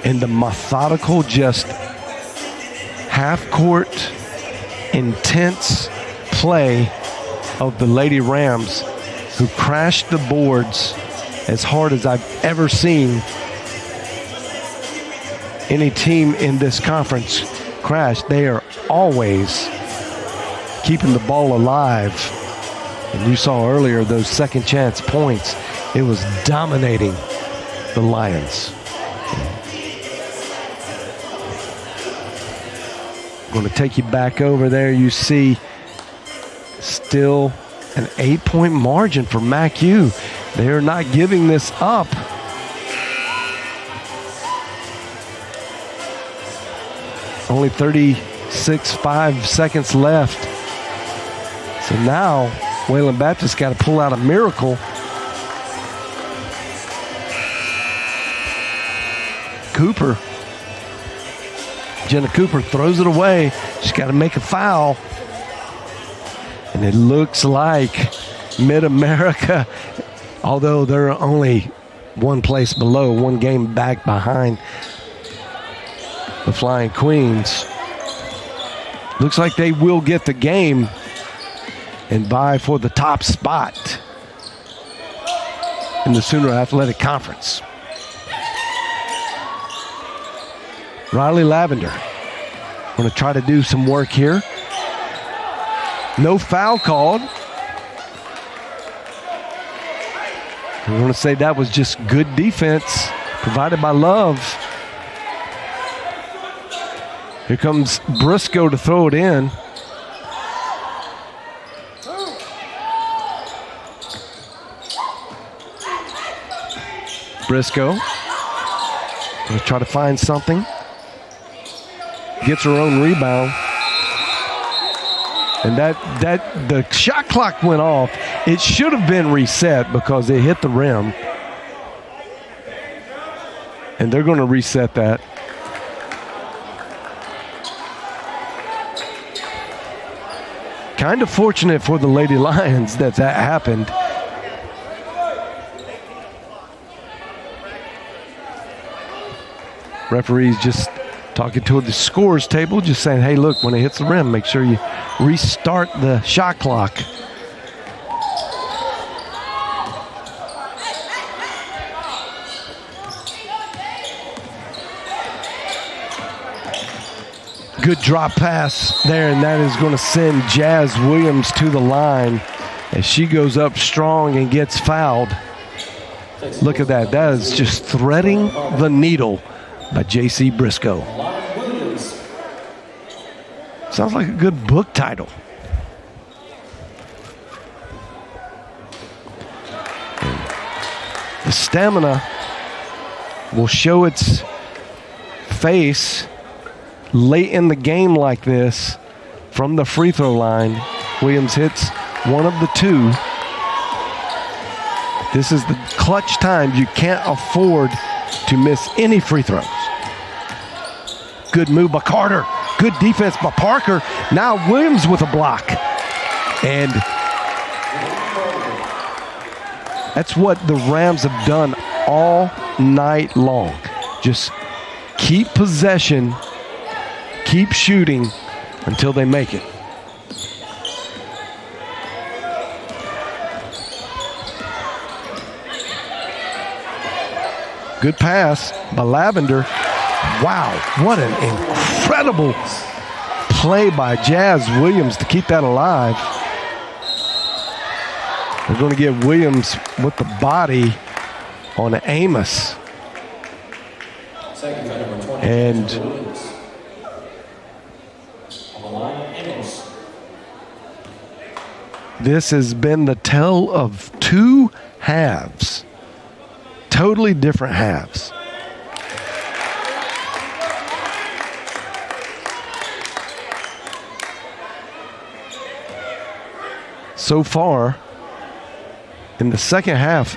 And the methodical, just half-court, intense play of the Lady Rams, who crashed the boards as hard as I've ever seen any team in this conference crash. They are always keeping the ball alive. And you saw earlier those second chance points. It was dominating the Lions. I'm going to take you back over there. You see still an 8-point margin for MacU. They're not giving this up. Only 36.5 seconds left. So now Wayland Baptist got to pull out a miracle. Jenna Cooper throws it away. She's got to make a foul. And it looks like Mid-America, although they're only one place below, one game back behind the Flying Queens, looks like they will get the game and vie for the top spot in the Sooner Athletic Conference. Riley Lavender going to try to do some work here. No foul called. I want to say that was just good defense provided by Love. Here comes Briscoe to throw it in. Briscoe will try to find something. Gets her own rebound. And the shot clock went off. It should have been reset because it hit the rim. And they're going to reset that. Kind of fortunate for the Lady Lions that happened. Referees just talking to the scores table, just saying, hey, look, when it hits the rim, make sure you restart the shot clock. Good drop pass there, and that is going to send Jazz Williams to the line as she goes up strong and gets fouled. Look at that. That is just threading the needle by J.C. Briscoe. Sounds like a good book title. And the stamina will show its face late in the game like this from the free throw line. Williams hits one of the two. This is the clutch time. You can't afford to miss any free throws. Good move by Carter. Good defense by Parker. Now Williams with a block. And that's what the Rams have done all night long. Just keep possession, keep shooting until they make it. Good pass by Lavender. Wow, what an incredible play by Jazz Williams to keep that alive. We're going to get Williams with the body on Amos. And this has been the tale of two halves. Totally different halves. So far, in the second half,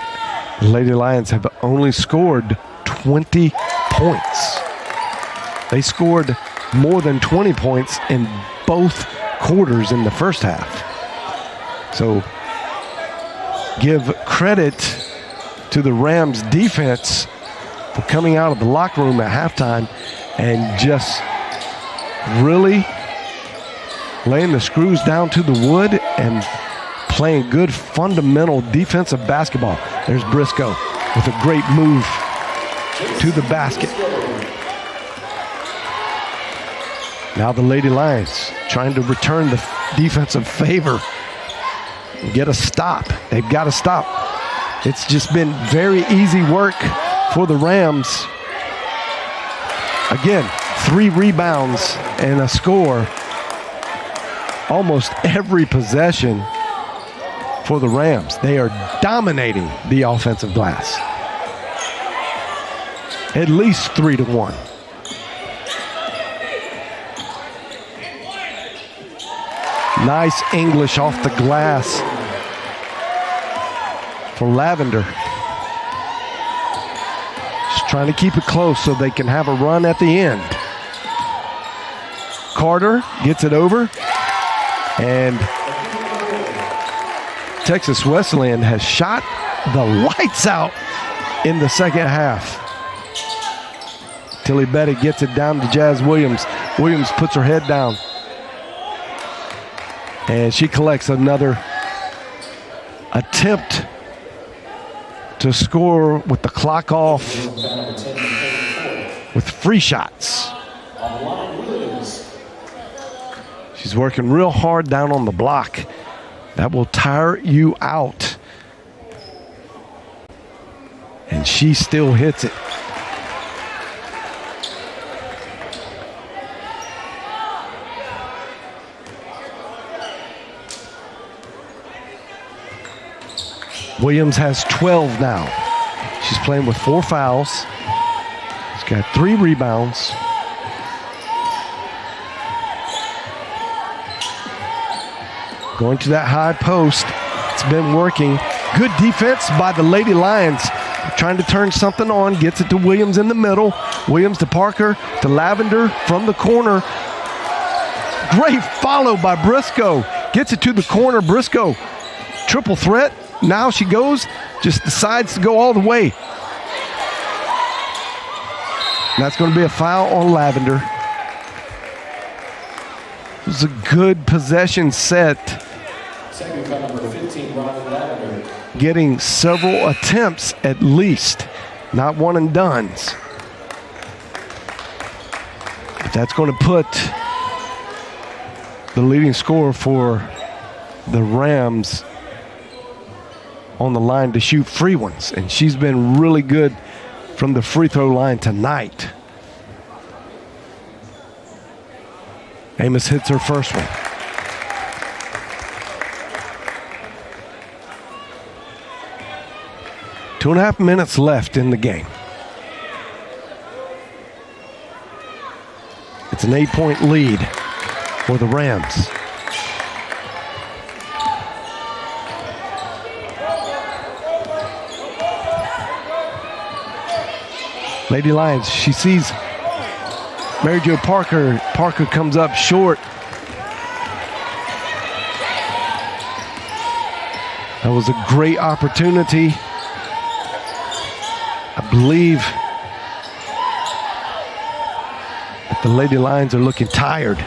the Lady Lions have only scored 20 points. They scored more than 20 points in both quarters in the first half. So, give credit to the Rams defense for coming out of the locker room at halftime and just really laying the screws down to the wood and playing good fundamental defensive basketball. There's Briscoe with a great move to the basket. Now the Lady Lions trying to return the defensive favor and get a stop. They've got to stop. It's just been very easy work for the Rams. Again, 3 rebounds and a score. Almost every possession for the Rams. They are dominating the offensive glass. At least 3-1. Nice English off the glass for Lavender. Just trying to keep it close so they can have a run at the end. Carter gets it over, and Texas Wesleyan has shot the lights out in the second half. Tilly Betty gets it down to Jazz Williams. Williams puts her head down, and she collects another attempt to score with the clock off with free shots. She's working real hard down on the block. That will tire you out. And she still hits it. Williams has 12 now. She's playing with 4 fouls. She's got 3 rebounds. Going to that high post. It's been working. Good defense by the Lady Lions. Trying to turn something on. Gets it to Williams in the middle. Williams to Parker to Lavender from the corner. Great follow by Briscoe. Gets it to the corner. Briscoe, triple threat. Now she goes, just decides to go all the way. And that's going to be a foul on Lavender. It was a good possession set. Second foul number 15, Ronald Lavender. Getting several attempts at least, not one and dones. But that's going to put the leading scorer for the Rams on the line to shoot free ones, and she's been really good from the free throw line tonight. Amos hits her first one. Two and a half minutes left in the game. It's an 8-point lead for the Rams. Lady Lions, she sees Mary Jo Parker. Parker comes up short. That was a great opportunity. I believe that the Lady Lions are looking tired.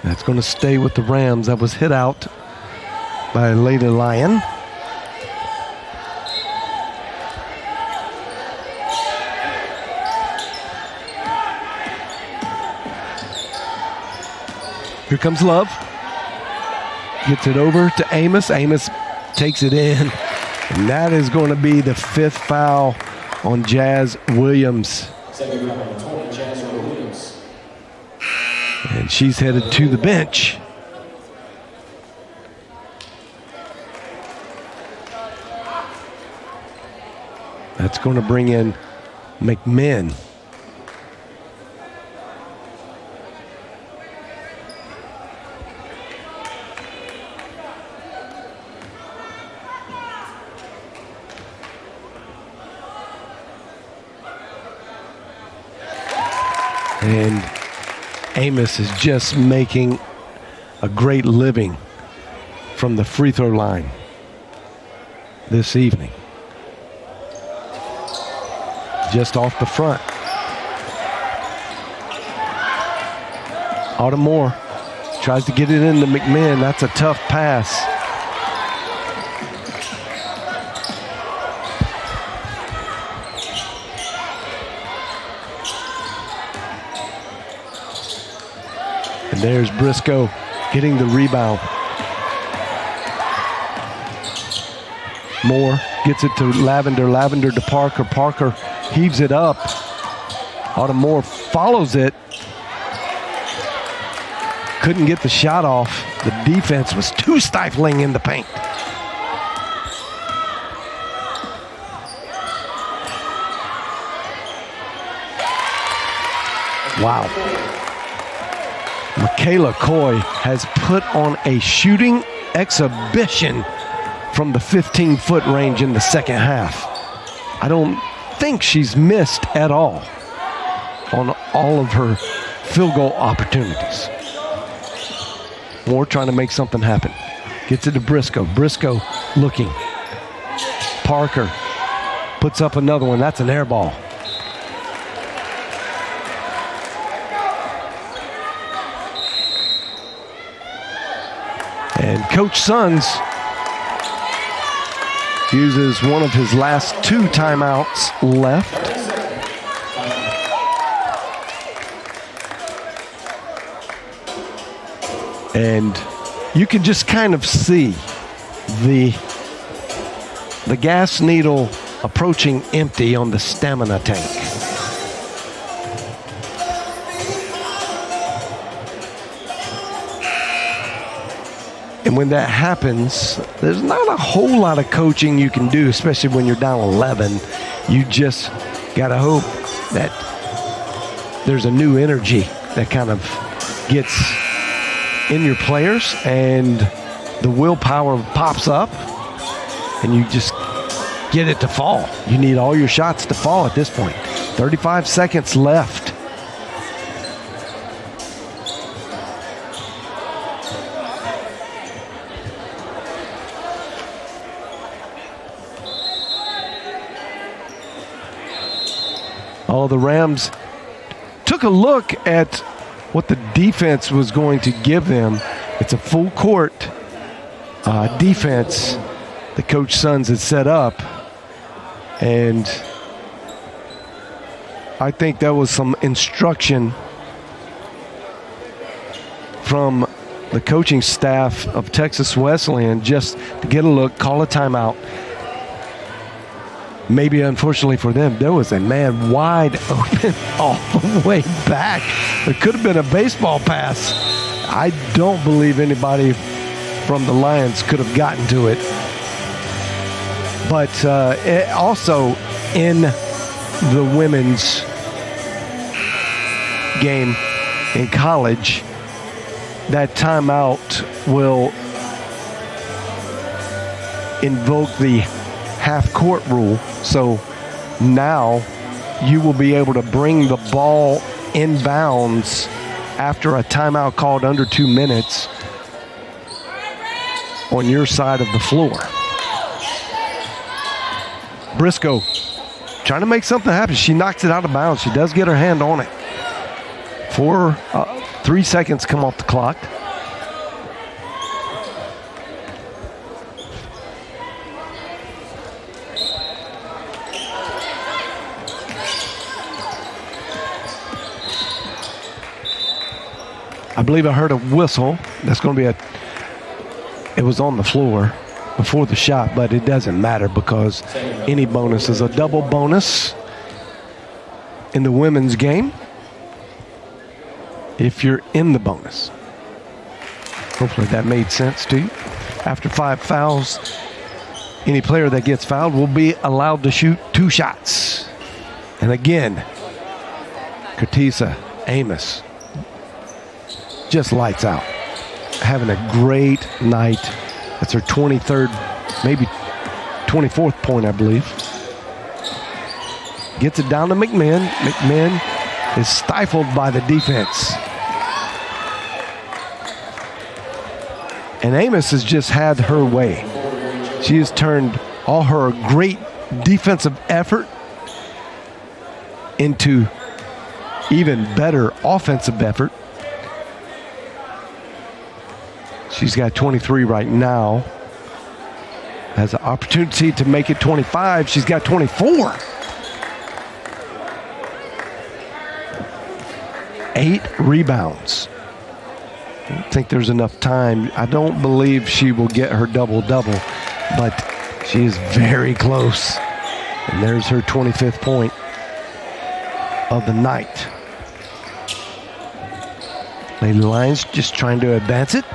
That's going to stay with the Rams. That was hit out by Lady Lion. Here comes Love. Gets it over to Amos. Amos takes it in. And that is going to be the 5th foul on Jazz Williams. Second foul number 20, Jazz Williams. And she's headed to the bench. That's going to bring in McMinn. And Amos is just making a great living from the free throw line this evening. Just off the front. Autumn Moore tries to get it into McMinn. That's a tough pass. And there's Briscoe getting the rebound. Moore gets it to Lavender. Lavender to Parker. Parker heaves it up. Autumn Moore follows it. Couldn't get the shot off. The defense was too stifling in the paint. Wow. Michaela Coy has put on a shooting exhibition from the 15-foot range in the second half. I don't think she's missed at all on all of her field goal opportunities. Moore trying to make something happen. Gets it to Briscoe. Briscoe looking. Parker puts up another one. That's an air ball. And Coach Sons uses one of his last 2 timeouts left. And you can just kind of see the gas needle approaching empty on the stamina tank. And when that happens, there's not a whole lot of coaching you can do, especially when you're down 11. You just got to hope that there's a new energy that kind of gets in your players and the willpower pops up and you just get it to fall. You need all your shots to fall at this point. 35 seconds left. Oh, the Rams took a look at what the defense was going to give them. It's a full court defense that Coach Sons had set up. And I think that was some instruction from the coaching staff of Texas Wesleyan just to get a look, call a timeout. Maybe unfortunately for them, there was a man wide open all the way back. There could have been a baseball pass. I don't believe anybody from the Lions could have gotten to it. But also in the women's game in college, that timeout will invoke the half-court rule. So now you will be able to bring the ball in bounds after a timeout called under 2 minutes on your side of the floor. Briscoe trying to make something happen. She knocks it out of bounds. She does get her hand on it. 3 seconds come off the clock. I believe I heard a whistle. That's going to be it was on the floor before the shot, but it doesn't matter because any bonus is a double bonus in the women's game if you're in the bonus. Hopefully that made sense to you. After 5 fouls, any player that gets fouled will be allowed to shoot 2 shots. And again, Katisa Amos just lights out. Having a great night. That's her 23rd, maybe 24th point, I believe. Gets it down to McMinn. McMinn is stifled by the defense. And Amos has just had her way. She has turned all her great defensive effort into even better offensive effort. She's got 23 right now. Has an opportunity to make it 25. She's got 24. 8 rebounds. I don't think there's enough time. I don't believe she will get her double-double, but she is very close. And there's her 25th point of the night. Lady Lions just trying to advance it.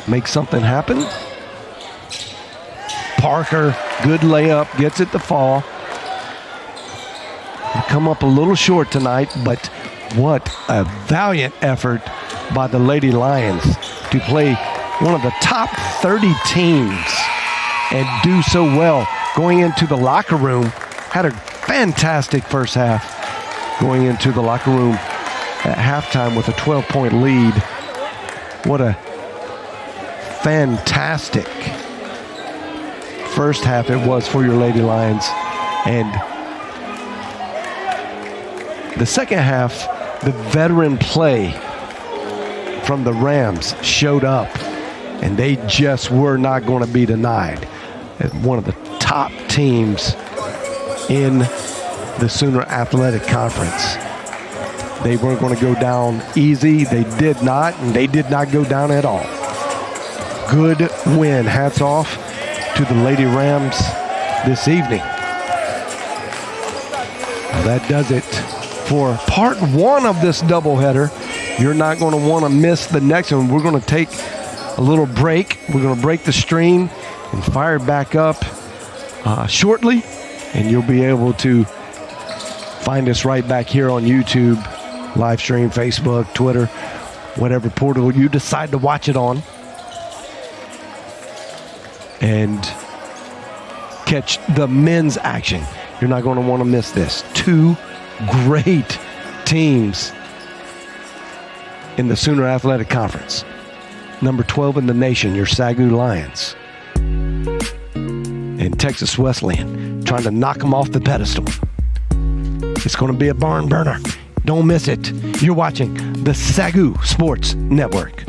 Make something happen. Parker, good layup, gets it to fall. They come up a little short tonight, but what a valiant effort by the Lady Lions to play one of the top 30 teams and do so well. Going into the locker room, had a fantastic first half. Going into the locker room at halftime with a 12-point lead. What a fantastic first half it was for your Lady Lions. And the second half, the veteran play from the Rams showed up, and they just were not going to be denied. As one of the top teams in the Sooner Athletic Conference. They weren't going to go down easy. They did not, and they did not go down at all. Good win. Hats off to the Lady Rams this evening. That does it for part one of this doubleheader. You're not going to want to miss the next one. We're going to take a little break. We're going to break the stream and fire it back up shortly, and you'll be able to find us right back here on YouTube, live stream, Facebook, Twitter, whatever portal you decide to watch it on, and catch the men's action. You're not going to want to miss this. 2 great teams in the Sooner Athletic Conference. Number 12 in the nation, your SAGU Lions, and Texas Wesleyan, trying to knock them off the pedestal. It's going to be a barn burner. Don't miss it. You're watching the SAGU Sports Network.